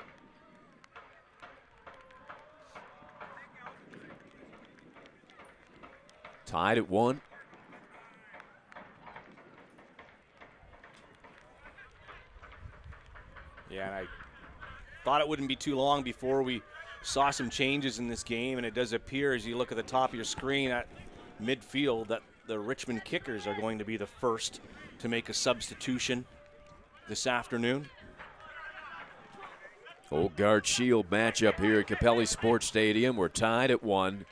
Tied at 1. Yeah, and I thought it wouldn't be too long before we saw some changes in this game, and it does appear as you look at the top of your screen at midfield that the Richmond Kickers are going to be the first to make a substitution this afternoon. Old Guard Shield matchup here at Capelli Sports Stadium. We're tied at 1.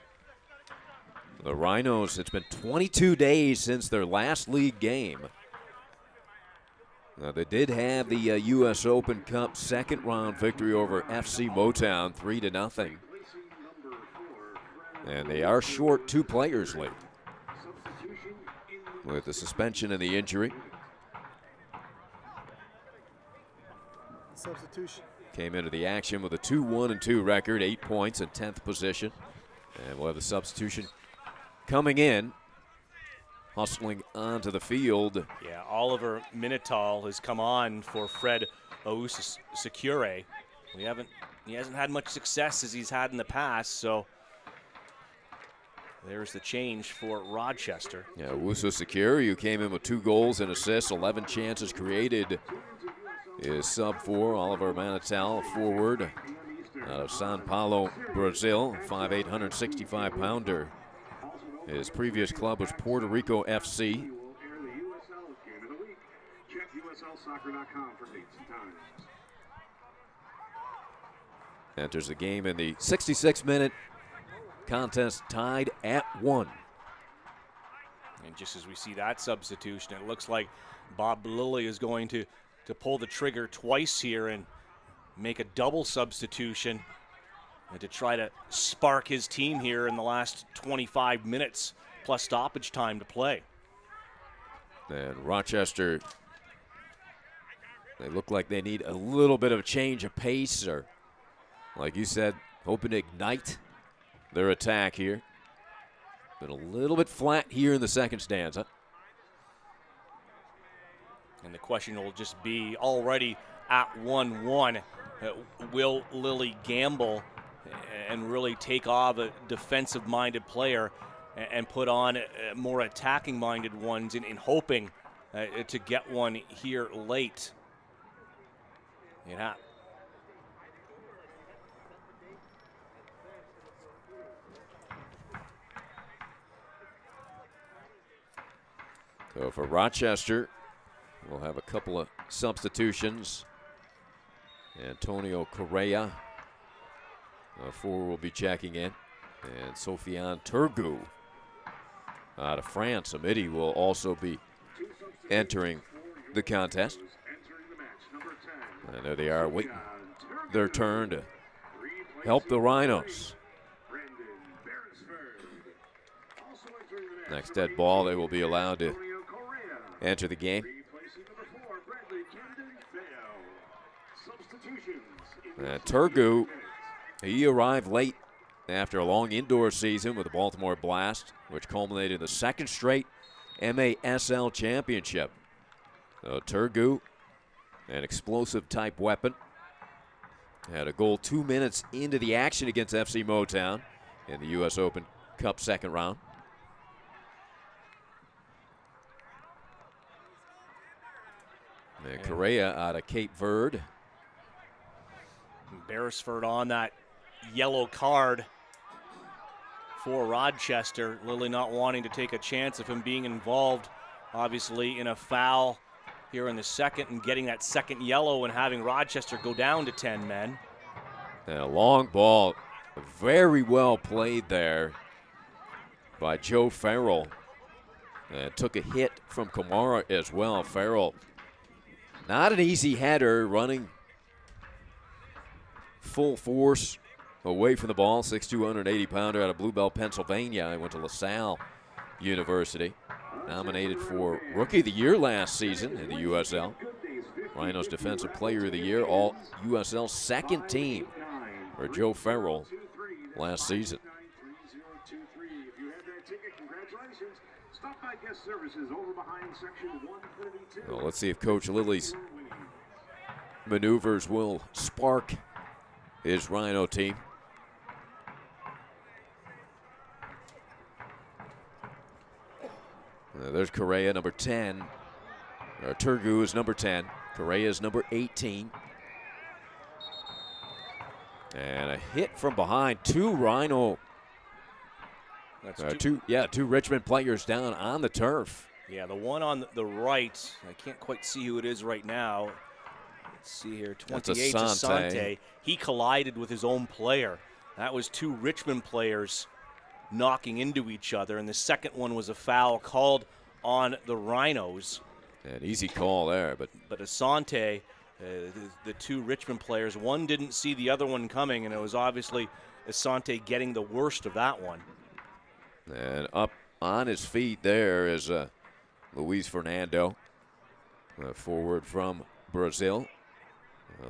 The Rhinos, it's been 22 days since their last league game. Now, they did have the U.S. Open Cup second round victory over FC Motown, 3-0. And they are short 2 players, Lee, with the suspension and the injury. Substitution. Came into the action with a 2-1-2 record, 8 points in 10th position. And we'll have the substitution coming in, hustling onto the field. Yeah, Oliver Minotal has come on for Fred Ousu-Secure. He hasn't had much success as he's had in the past, so there's the change for Rochester. Yeah, Ousu-Secure, who came in with 2 goals and assists, 11 chances created, is sub for Oliver Minotal, forward out of Sao Paulo, Brazil, 5'8", 165-pounder. His previous club was Puerto Rico FC. enters the game in the 66-minute contest, tied at 1. And just as we see that substitution, it looks like Bob Lilly is going to pull the trigger twice here and make a double substitution and to try to spark his team here in the last 25 minutes plus stoppage time to play. And Rochester, they look like they need a little bit of a change of pace, or like you said, hoping to ignite their attack here. Been a little bit flat here in the second stanza. And the question will just be, already at 1-1, will Lilly gamble and really take off a defensive-minded player and put on more attacking-minded ones in hoping to get one here late? Yeah. So for Rochester, we'll have a couple of substitutions. Antonio Correa, forward, will be checking in. And Sofiane Turgu out of France. A midi will also be entering the contest. And there they are, waiting their turn to help the Rhinos. Next dead ball, they will be allowed to enter the game. Turgu, he arrived late after a long indoor season with the Baltimore Blast, which culminated in the second straight MASL championship. So Turgu, an explosive type weapon, had a goal 2 minutes into the action against FC Motown in the U.S. Open Cup second round. And Correa out of Cape Verde. Beresford on that yellow card for Rochester. Lilly not wanting to take a chance of him being involved, obviously, in a foul here in the second and getting that second yellow and having Rochester go down to 10 men. And a long ball, very well played there by Joe Farrell. And took a hit from Kamara as well. Farrell, not an easy header, running full force away from the ball. 6'2", 180-pounder out of Bluebell, Pennsylvania. He went to LaSalle University. Nominated for Rookie of the Year last season in the USL. Rhinos Defensive Player of the Year, all USL second team for Joe Farrell last season. Well, let's see if Coach Lilly's maneuvers will spark his Rhino team. There's Correa, number 10. Turgu is number 10. Correa is number 18. And a hit from behind. Two Rhino. Two Richmond players down on the turf. Yeah, the one on the right, I can't quite see who it is right now. Let's see here, 28, Asante. He collided with his own player. That was two Richmond players knocking into each other, and the second one was a foul called on the Rhinos. An easy call there, but Asante, the two Richmond players, one didn't see the other one coming, and it was obviously Asante getting the worst of that one. And up on his feet there is Luis Fernando, forward from Brazil.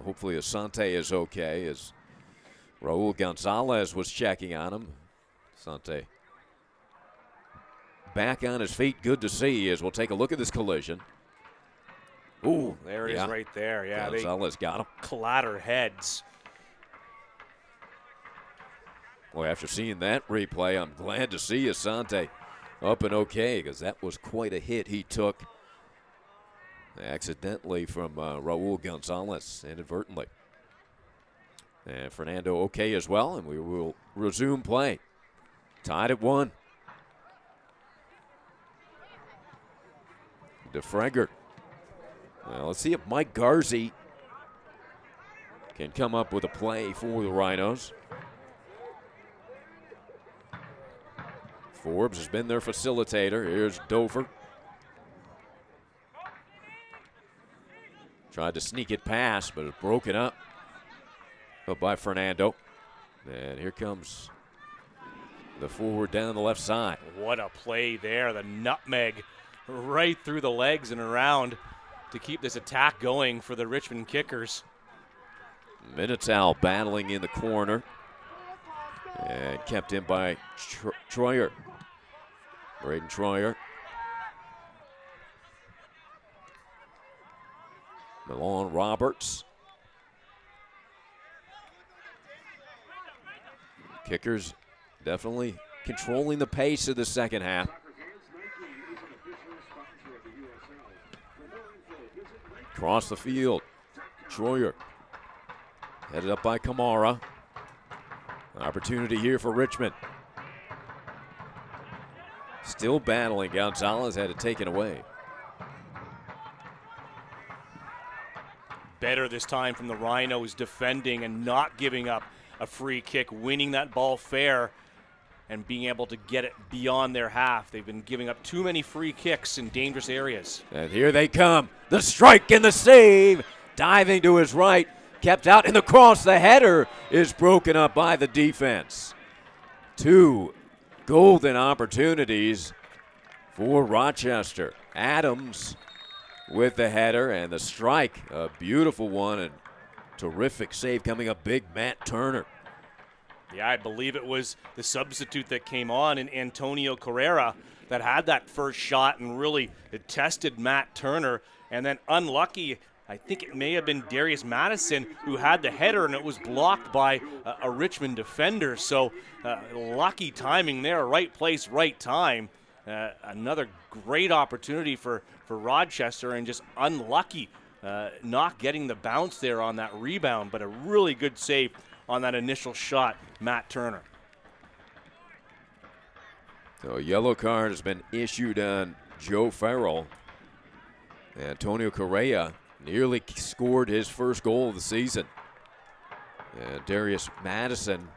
Hopefully Asante is okay, as Raul Gonzalez was checking on him. Asante back on his feet. Good to see, as we'll take a look at this collision. Ooh, there it is right there. Yeah, Gonzalez got him. Clatter heads. Well, after seeing that replay, I'm glad to see Asante up and okay, because that was quite a hit he took accidentally from Raul Gonzalez, inadvertently. And Fernando okay as well, and we will resume play. Tied at 1. DeFregger. Well, let's see if Mike Garzi can come up with a play for the Rhinos. Forbes has been their facilitator. Here's Dover. Tried to sneak it past, but it's broken up by Fernando. And here comes the forward down the left side. What a play there. The nutmeg right through the legs and around to keep this attack going for the Richmond Kickers. Minotaur battling in the corner. And kept in by Troyer. Braden Troyer. Milan Roberts. Kickers definitely controlling the pace of the second half. Across the field, Troyer. Headed up by Kamara. Opportunity here for Richmond. Still battling. Gonzalez had it taken away. Better this time from the Rhinos, defending and not giving up a free kick, winning that ball fair and being able to get it beyond their half. They've been giving up too many free kicks in dangerous areas. And here they come. The strike and the save. Diving to his right. Kept out in the cross. The header is broken up by the defense. Two golden opportunities for Rochester. Adams with the header and the strike. A beautiful one and terrific save coming up big, Matt Turner. Yeah, I believe it was the substitute that came on in Antonio Carrera that had that first shot and really it tested Matt Turner. And then unlucky, I think it may have been Darius Madison who had the header and it was blocked by a Richmond defender. So lucky timing there, right place, right time. Another great opportunity for Rochester and just unlucky not getting the bounce there on that rebound, but a really good save on that initial shot, Matt Turner. So a yellow card has been issued on Joe Farrell. Antonio Correa nearly scored his first goal of the season. And Darius Madison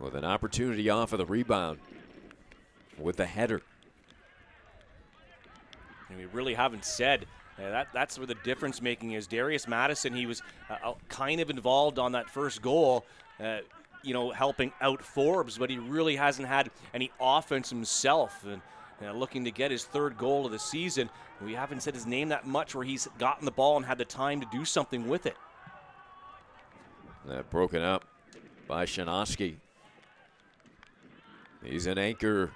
with an opportunity off of the rebound with the header. And we really haven't said that's where the difference making is. Darius Madison, he was kind of involved on that first goal, helping out Forbes, but he really hasn't had any offense himself. And looking to get his third goal of the season. We haven't said his name that much where he's gotten the ball and had the time to do something with it. Broken up by Shanosky. He's an anchor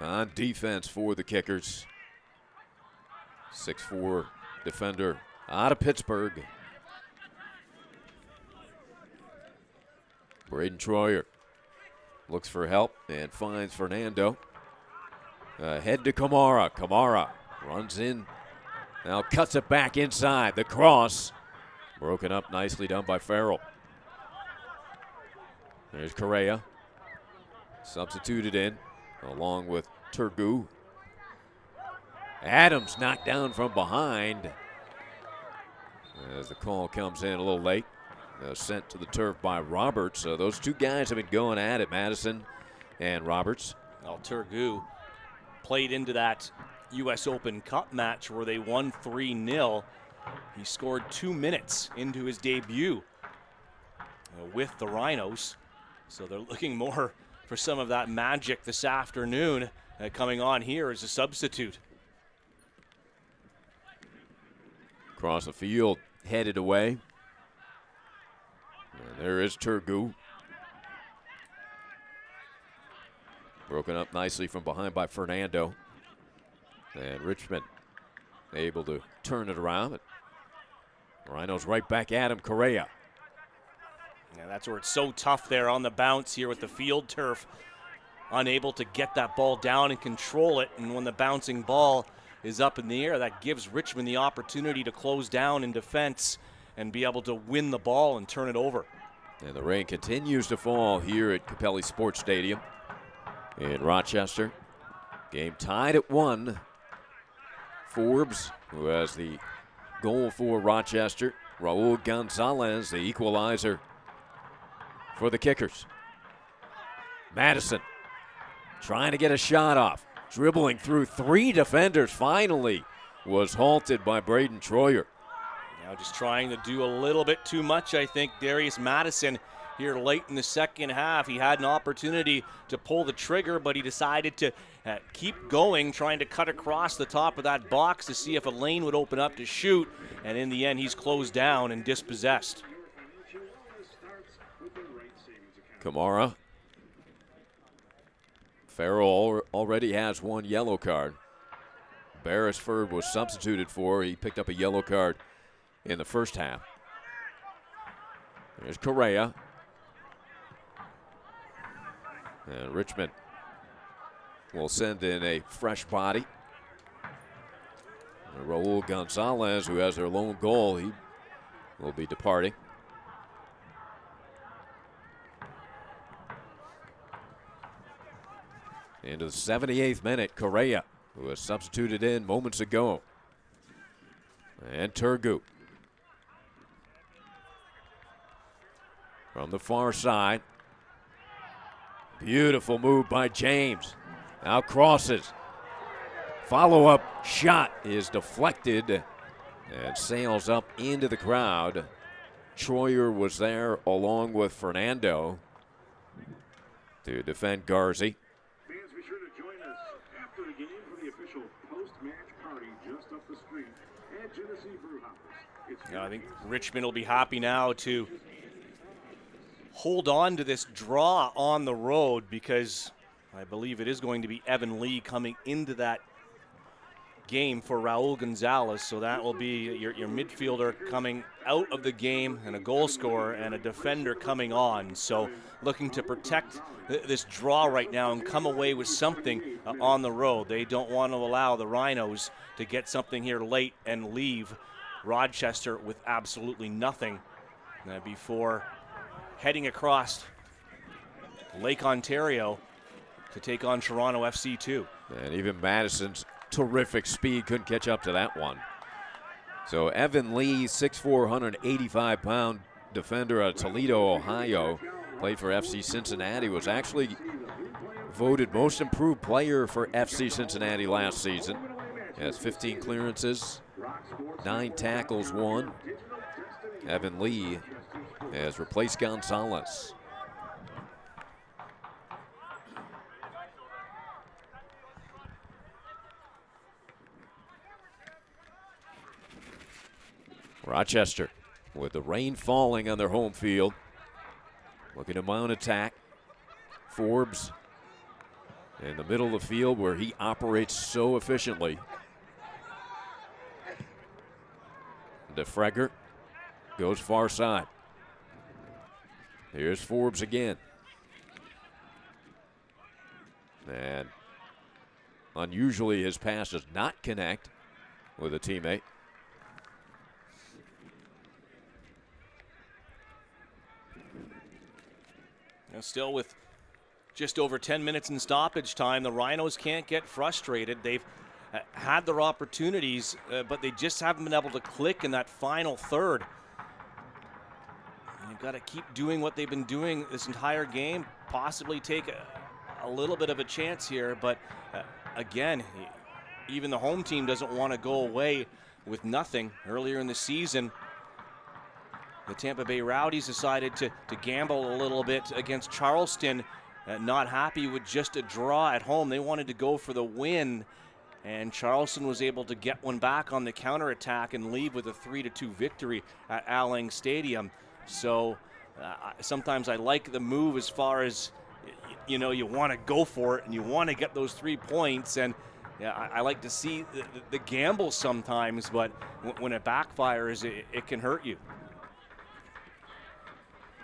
on defense for the Kickers. 6'4" defender out of Pittsburgh. Braden Troyer looks for help and finds Fernando. Head to Kamara. Kamara runs in. Now cuts it back inside. The cross. Broken up, nicely done by Farrell. There's Correa. Substituted in along with Turgu. Adams knocked down from behind as the call comes in a little late. Sent to the turf by Roberts. Those two guys have been going at it, Madison and Roberts. Well, Turgu played into that U.S. Open Cup match where they won 3-0. He scored 2 minutes into his debut with the Rhinos. So they're looking more for some of that magic this afternoon coming on here as a substitute. Across the field, headed away. And there is Turgu. Broken up nicely from behind by Fernando. And Richmond able to turn it around. Rhinos right back at him, Correa. Yeah, that's where it's so tough there on the bounce here with the field turf. Unable to get that ball down and control it. And when the bouncing ball is up in the air, that gives Richmond the opportunity to close down in defense and be able to win the ball and turn it over. And the rain continues to fall here at Capelli Sports Stadium in Rochester. Game tied at 1. Forbes, who has the goal for Rochester, Raul Gonzalez, the equalizer for the Kickers. Madison trying to get a shot off. Dribbling through 3 defenders, finally was halted by Braden Troyer. Now just trying to do a little bit too much, I think, Darius Madison here late in the second half. He had an opportunity to pull the trigger, but he decided to keep going, trying to cut across the top of that box to see if a lane would open up to shoot, and in the end he's closed down and dispossessed. Kamara. Farrell already has 1 yellow card. Beresford was substituted for. He picked up a yellow card in the first half. There's Correa. And Richmond will send in a fresh body. And Raul Gonzalez, who has their lone goal, he will be departing. Into the 78th minute, Correa, who was substituted in moments ago. And Turgu. From the far side. Beautiful move by James. Now crosses. Follow-up shot is deflected and sails up into the crowd. Troyer was there along with Fernando to defend Garzi. Fans, be sure to join us after the game for the official post-match party just up the street at Genesee Brewhouse. Yeah, I think Richmond will be happy now to hold on to this draw on the road, because I believe it is going to be Evan Lee coming into that game for Raul Gonzalez. So that will be your midfielder coming out of the game, and a goal scorer and a defender coming on. So looking to protect this draw right now and come away with something on the road. They don't want to allow the Rhinos to get something here late and leave Rochester with absolutely nothing before heading across Lake Ontario to take on Toronto FC 2. And even Madison's terrific speed couldn't catch up to that one. So Evan Lee, 6'4", 185-pound defender out of Toledo, Ohio, played for FC Cincinnati, was actually voted most improved player for FC Cincinnati last season. Has 15 clearances, 9 tackles won. Evan Lee has replaced Gonzalez. Rochester, with the rain falling on their home field, looking to mount attack. Forbes in the middle of the field where he operates so efficiently. DeFregger goes far side. Here's Forbes again. And unusually his pass does not connect with a teammate. Still with just over 10 minutes in stoppage time, the Rhinos can't get frustrated. They've had their opportunities, but they just haven't been able to click in that final third. And they've got to keep doing what they've been doing this entire game, possibly take a little bit of a chance here. But again, even the home team doesn't want to go away with nothing. Earlier in the season, the Tampa Bay Rowdies decided to gamble a little bit against Charleston, not happy with just a draw at home. They wanted to go for the win, and Charleston was able to get one back on the counterattack and leave with a 3-2 victory at Allang Stadium. So sometimes I like the move as far as, you know, you want to go for it and you want to get those 3 points. And yeah, I like to see the gamble sometimes, but when it backfires, it can hurt you.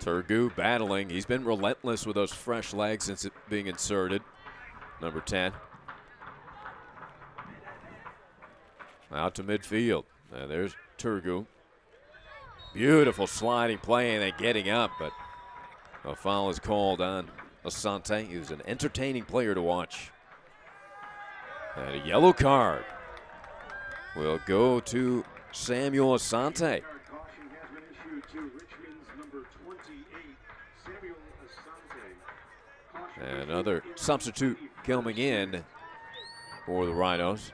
Turgu battling. He's been relentless with those fresh legs since being inserted. Number 10. Out to midfield. There's Turgu. Beautiful sliding play and then getting up, but a foul is called on Asante. He was an entertaining player to watch. And a yellow card will go to Samuel Asante. Another substitute coming in for the Rhinos.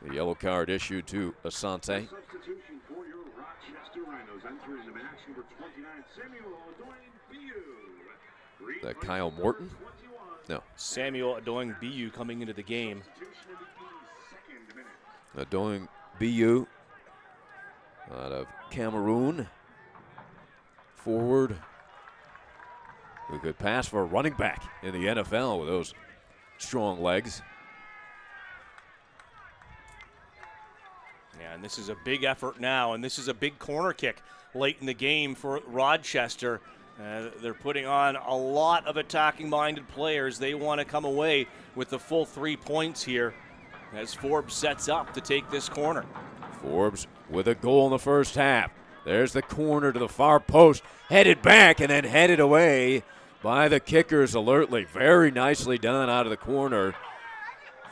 The yellow card issued to Asante. Substitution for your Rochester Rhinos. Entering the match, number 29, Samuel Adoing-Biu. That Kyle Morton? No. Samuel Adoing-Biu coming into the game. Adoing-Biu out of Cameroon. Forward who could pass for a running back in the NFL with those strong legs. Yeah, and this is a big effort now, and this is a big corner kick late in the game for Rochester. They're putting on a lot of attacking-minded players. They want to come away with the full 3 points here as Forbes sets up to take this corner. Forbes with a goal in the first half. There's the corner to the far post, headed back and then headed away by the kickers alertly. Very nicely done out of the corner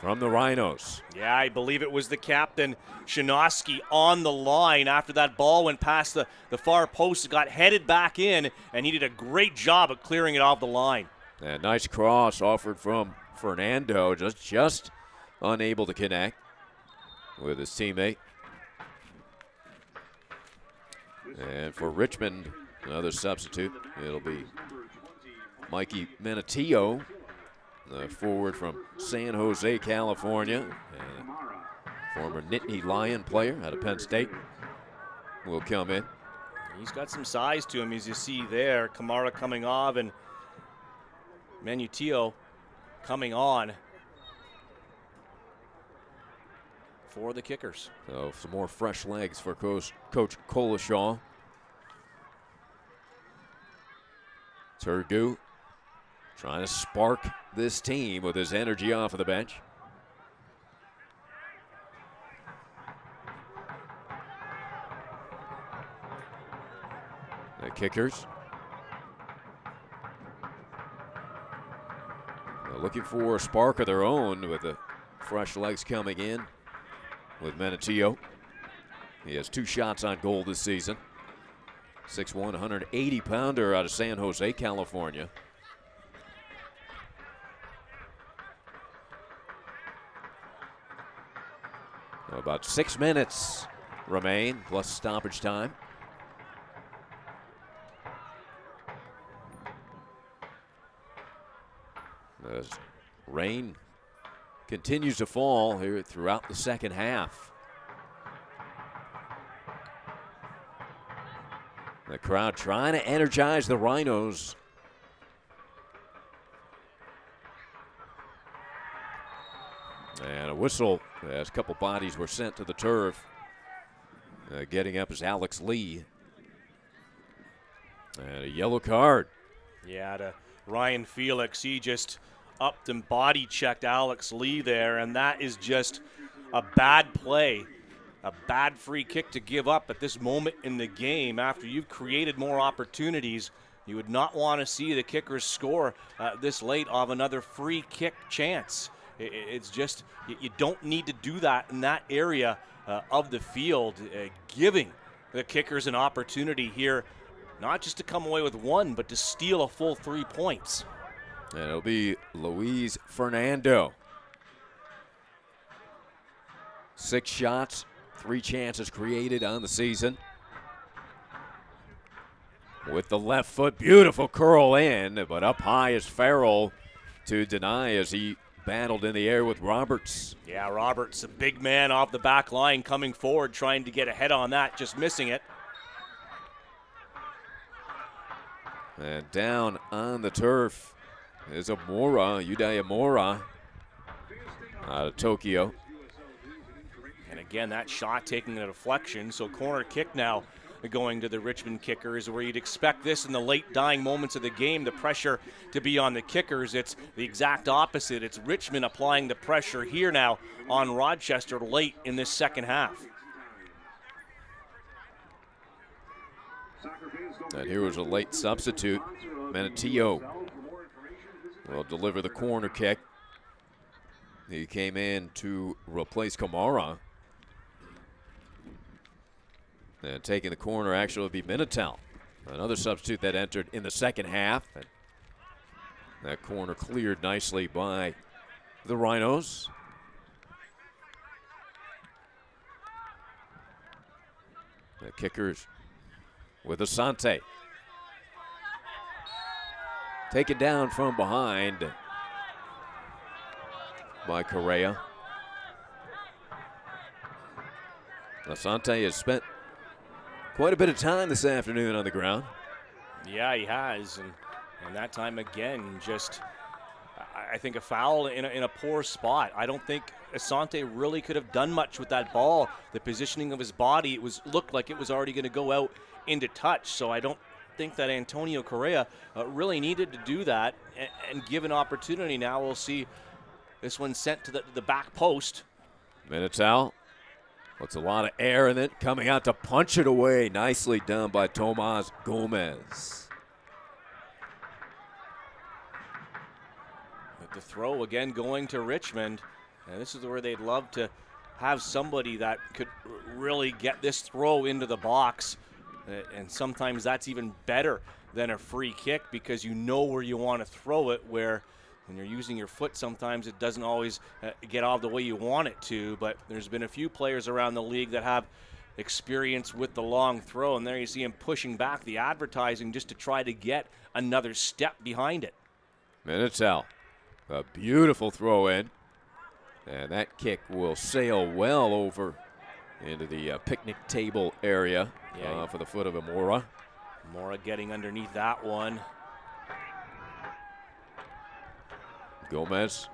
from the Rhinos. Yeah, I believe it was the captain, Shinoski, on the line after that ball went past the far post. It got headed back in, and he did a great job of clearing it off the line. And nice cross offered from Fernando, just unable to connect with his teammate. And for Richmond, another substitute. It'll be Mikey Menitillo, the forward from San Jose, California, and former Nittany Lion player out of Penn State will come in. He's got some size to him, as you see there. Kamara coming off and Menitillo coming on for the kickers. So some more fresh legs for Coach Colashaw. Turgu trying to spark this team with his energy off of the bench. The kickers. They're looking for a spark of their own with the fresh legs coming in with Menitillo. He has 2 shots on goal this season. 6'1", 180-pounder out of San Jose, California. About 6 minutes remain, plus stoppage time. As rain continues to fall here throughout the second half. The crowd trying to energize the Rhinos. And a whistle as a couple bodies were sent to the turf. Getting up is Alex Lee. And a yellow card. Yeah, to Ryan Felix. He just upped and body checked Alex Lee there, and that is just a bad play. A bad free kick to give up at this moment in the game after you've created more opportunities. You would not want to see the kickers score this late of another free kick chance. It's just, you don't need to do that in that area of the field, giving the kickers an opportunity here, not just to come away with 1, but to steal a full 3 points. And it'll be Luis Fernando. 6 shots, 3 chances created on the season. With the left foot, beautiful curl in, but up high is Farrell to deny as he battled in the air with Roberts. Yeah, Roberts, a big man off the back line coming forward, trying to get ahead on that, just missing it. And down on the turf is Amora, Uday Amora out of Tokyo. And again, that shot taking a deflection, so corner kick now going to the Richmond kickers, where you'd expect this in the late dying moments of the game, the pressure to be on the kickers. It's the exact opposite. It's Richmond applying the pressure here now on Rochester late in this second half. And here was a late substitute. Menitillo will deliver the corner kick. He came in to replace Kamara. And taking the corner actually would be Minitel, another substitute that entered in the second half. And that corner cleared nicely by the Rhinos. The Kickers with Asante. Taken down from behind by Correa. Asante has spent quite a bit of time this afternoon on the ground. Yeah, he has, and that time again, just I think a foul in a poor spot. I don't think Asante really could have done much with that ball. The positioning of his body, looked like it was already going to go out into touch. So I don't think that Antonio Correa really needed to do that. And given opportunity, now we'll see this one sent to the back post. Minitel puts a lot of air in it, coming out to punch it away. Nicely done by Tomas Gomez. The throw again going to Richmond, and this is where they'd love to have somebody that could really get this throw into the box, and sometimes that's even better than a free kick because you know where you want to throw it, where when you're using your foot sometimes it doesn't always get off the way you want it to. But there's been a few players around the league that have experience with the long throw, and there you see him pushing back the advertising just to try to get another step behind it. Minitel. A beautiful throw in, and that kick will sail well over into the picnic table area for the foot of Amora. Amora getting underneath that one. Gomez.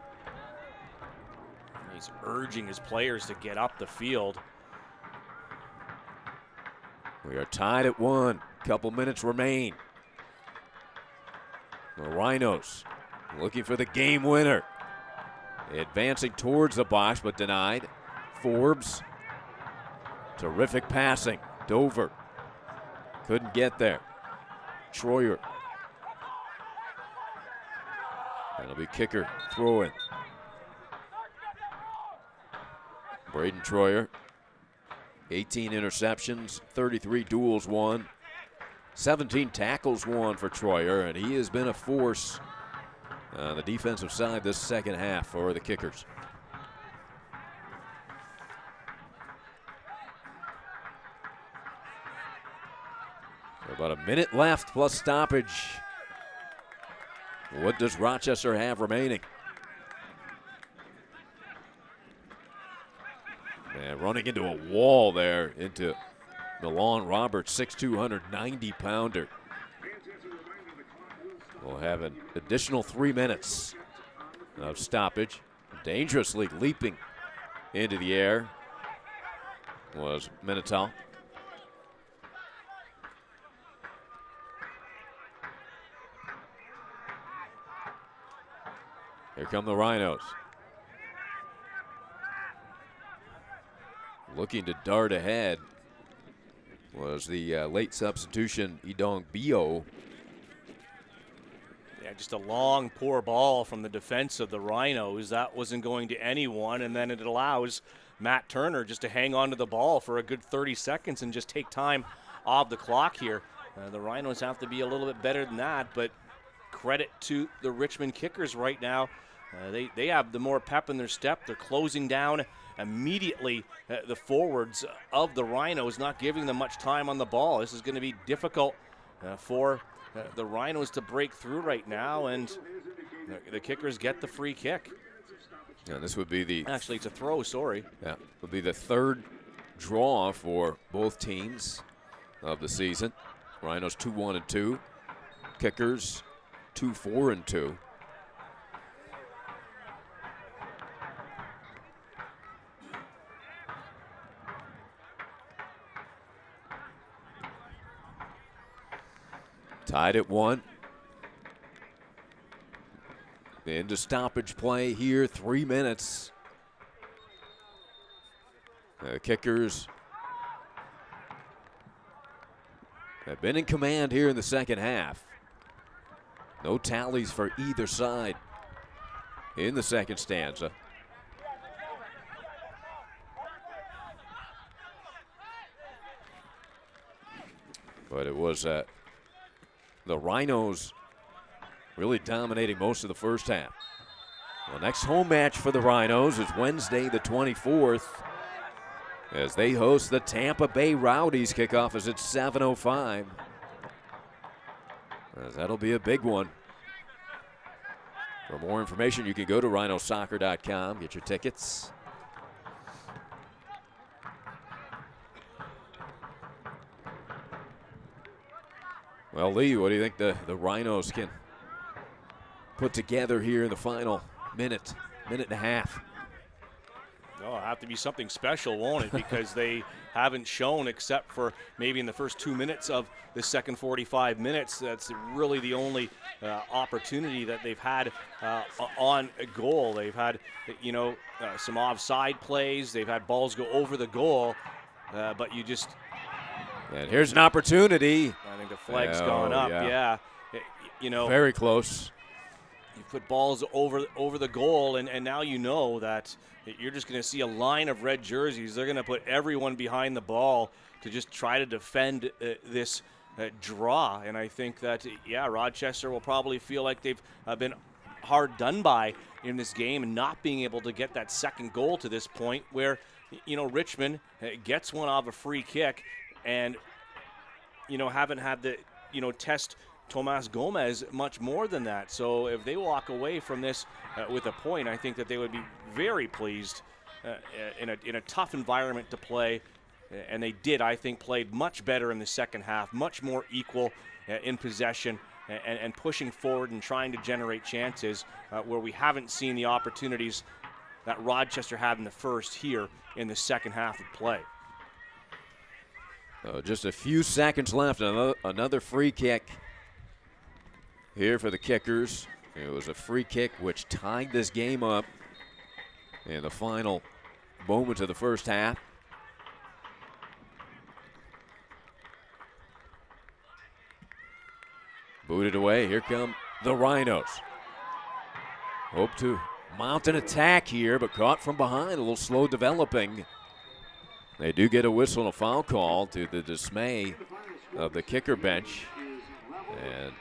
He's urging his players to get up the field. We are tied at 1. Couple minutes remain. The Rhinos looking for the game winner. Advancing towards the box, but denied. Forbes. Terrific passing. Dover couldn't get there. Troyer. That'll be kicker throwing. Braden Troyer. 18 interceptions, 33 duels won, 17 tackles won for Troyer, and he has been a force on the defensive side this second half for the Kickers. So about a minute left plus stoppage. What does Rochester have remaining? And running into a wall there into Milan Roberts, 6'2", 190-pounder. We'll have an additional 3 minutes of stoppage. Dangerously leaping into the air was Minitel. Here come the Rhinos. Looking to dart ahead was the late substitution, Idong Bio. Yeah, just a long, poor ball from the defense of the Rhinos. That wasn't going to anyone, and then it allows Matt Turner just to hang on to the ball for a good 30 seconds and just take time off the clock here. The Rhinos have to be a little bit better than that, but credit to the Richmond Kickers right now. They have the more pep in their step. They're closing down immediately the forwards of the Rhinos, not giving them much time on the ball. This is going to be difficult for the Rhinos to break through right now, and the Kickers get the free kick. Yeah, this would be the... Actually, it's a throw, sorry. Yeah, would be the third draw for both teams of the season. Rhinos 2-1-2. Kickers 2-4-2. Tied at 1. Into stoppage play here, 3 minutes. The Kickers have been in command here in the second half. No tallies for either side in the second stanza. But it was the Rhinos really dominating most of the first half. The next home match for the Rhinos is Wednesday the 24th as they host the Tampa Bay Rowdies. Kickoff is at 7:05. That'll be a big one. For more information, you can go to rhinosoccer.com, get your tickets. Well, Lee, what do you think the Rhinos can put together here in the final minute and a half? Oh, it'll have to be something special, won't it? Because they haven't shown, except for maybe in the first 2 minutes of the second 45 minutes. That's really the only opportunity that they've had on a goal. They've had, some offside plays. They've had balls go over the goal, but you just... And here's an opportunity. I think the flag's gone up, yeah. Very close. You put balls over the goal, and now you know that you're just going to see a line of red jerseys. They're going to put everyone behind the ball to just try to defend this draw. And I think that, Rochester will probably feel like they've been hard done by in this game and not being able to get that second goal to this point where, Richmond gets one off a free kick and, haven't had the, test Tomas Gomez much more than that. So if they walk away from this with a point, I think that they would be very pleased in a tough environment to play. And they did, I think, played much better in the second half, much more equal in possession and pushing forward and trying to generate chances where we haven't seen the opportunities that Rochester had in the first here in the second half of play. Just a few seconds left. Another free kick here for the Kickers. It was a free kick which tied this game up in the final moments of the first half. Booted away. Here come the Rhinos. Hope to mount an attack here, but caught from behind. A little slow developing. They do get a whistle and a foul call to the dismay of the kicker bench. And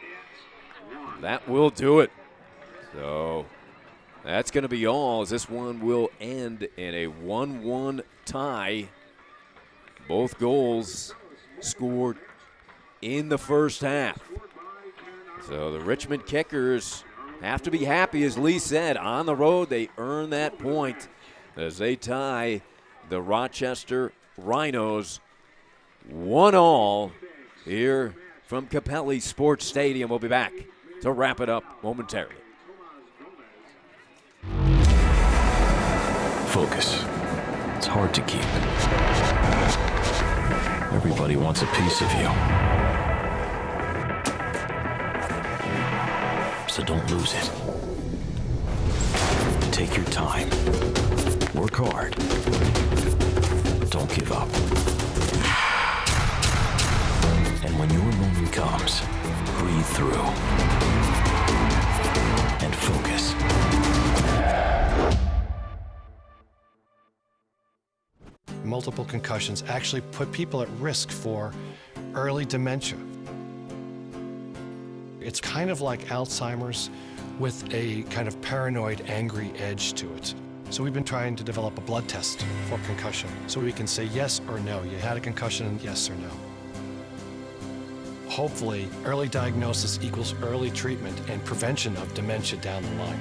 that will do it. So that's going to be all, as this one will end in a 1-1 tie. Both goals scored in the first half. So the Richmond Kickers have to be happy, as Lee said. On the road, they earn that point as they tie the Rochester Rhinos 1-1 here from Capelli Sports Stadium. We'll be back to wrap it up momentarily. Focus. It's hard to keep. Everybody wants a piece of you. So don't lose it. Take your time. Work hard. Don't give up. And when your moment comes, breathe through and focus. Multiple concussions actually put people at risk for early dementia. It's kind of like Alzheimer's with a kind of paranoid, angry edge to it. So we've been trying to develop a blood test for concussion so we can say yes or no. You had a concussion, yes or no. Hopefully, early diagnosis equals early treatment and prevention of dementia down the line.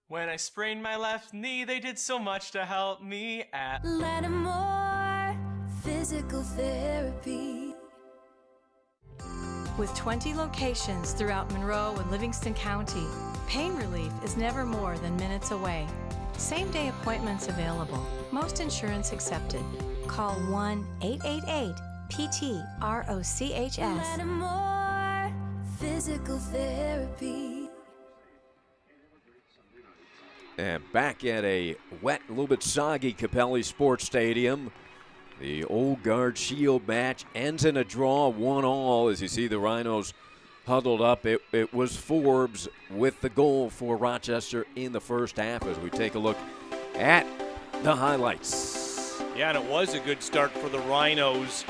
When I sprained my left knee, they did so much to help me at Lattimore Physical Therapy. With 20 locations throughout Monroe and Livingston County, pain relief is never more than minutes away. Same-day appointments available. Most insurance accepted. Call 1-888-PT-ROCHS. Lattimore Physical Therapy. And back at a wet, a little bit soggy Capelli Sports Stadium. The Old Guard Shield match ends in a draw, 1-1. As you see the Rhinos huddled up, it was Forbes with the goal for Rochester in the first half as we take a look at the highlights. Yeah, and it was a good start for the Rhinos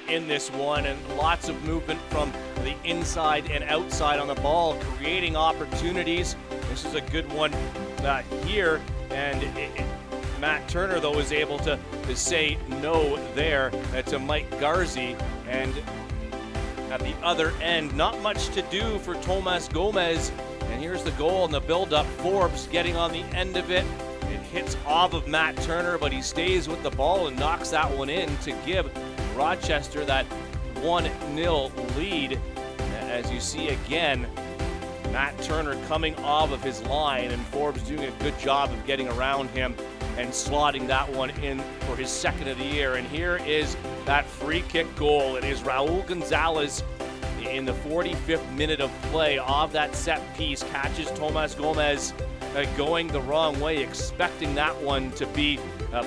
in this one, and lots of movement from the inside and outside on the ball, creating opportunities. This is a good one here, and Matt Turner, though, is able to say no there to Mike Garzi, and at the other end, not much to do for Tomas Gomez, and here's the goal and the build-up. Forbes getting on the end of it. It hits off of Matt Turner, but he stays with the ball and knocks that one in to give Rochester that 1-0 lead. As you see again, Matt Turner coming off of his line, and Forbes doing a good job of getting around him and slotting that one in for his second of the year. And here is that free kick goal. It is Raul Gonzalez in the 45th minute of play off that set piece, catches Tomas Gomez going the wrong way, expecting that one to be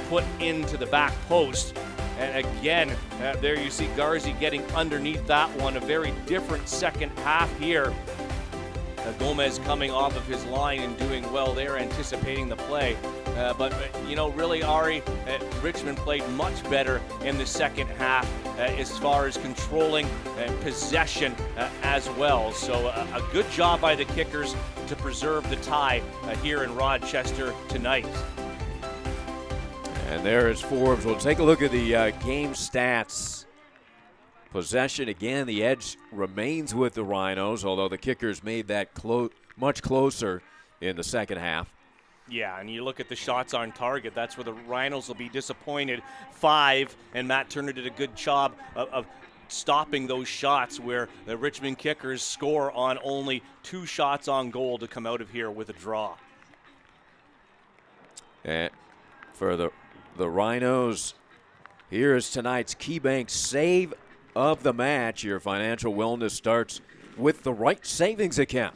put into the back post. And again, there you see Garzi getting underneath that one. A very different second half here. Gomez coming off of his line and doing well there, anticipating the play. But you know, really, Ari, Richmond played much better in the second half as far as controlling possession as well. So a good job by the Kickers to preserve the tie here in Rochester tonight. And there is Forbes. We'll take a look at the game stats. Possession, again, the edge remains with the Rhinos, although the Kickers made that much closer in the second half. Yeah, and you look at the shots on target, that's where the Rhinos will be disappointed. 5, and Matt Turner did a good job of stopping those shots, where the Richmond Kickers score on only 2 shots on goal to come out of here with a draw. And for the Rhinos, here is tonight's KeyBank save of the match. Your financial wellness starts with the right savings account.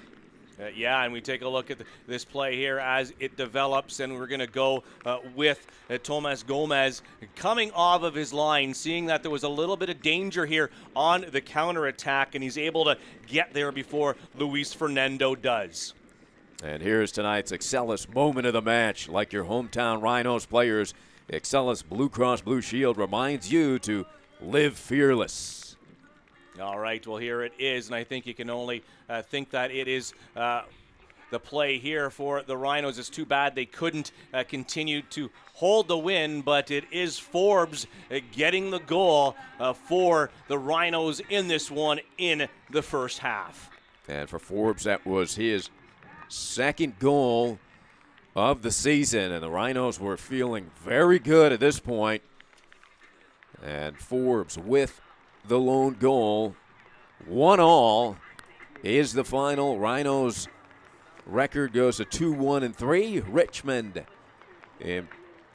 Yeah, and we take a look at this play here as it develops, and we're going to go with Tomas Gomez coming off of his line, seeing that there was a little bit of danger here on the counterattack, and he's able to get there before Luis Fernando does. And here's tonight's Excelis moment of the match. Like your hometown Rhinos players, Excelis Blue Cross Blue Shield reminds you to live fearless. All right, well, here it is, and I think you can only think that it is the play here for the Rhinos. It's too bad they couldn't continue to hold the win, but it is Forbes getting the goal for the Rhinos in this one in the first half. And for Forbes, that was his second goal of the season, and the Rhinos were feeling very good at this point. And Forbes with the lone goal. 1-1 is the final. Rhinos record goes to 2-1-3. Richmond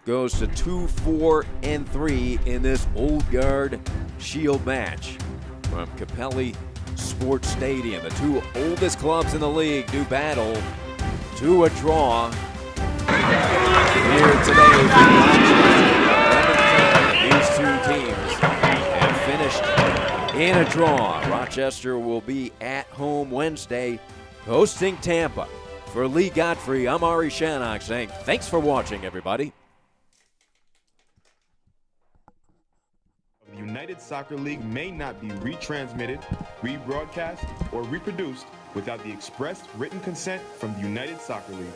goes to 2-4-3 in this Old Guard Shield match from Capelli Sports Stadium. The two oldest clubs in the league do battle to a draw here today. These two teams have finished in a draw. Rochester will be at home Wednesday hosting Tampa. For Lee Godfrey, I'm Ari Shannock saying thanks for watching, everybody. The United Soccer League may not be retransmitted, rebroadcast, or reproduced without the express written consent from the United Soccer League.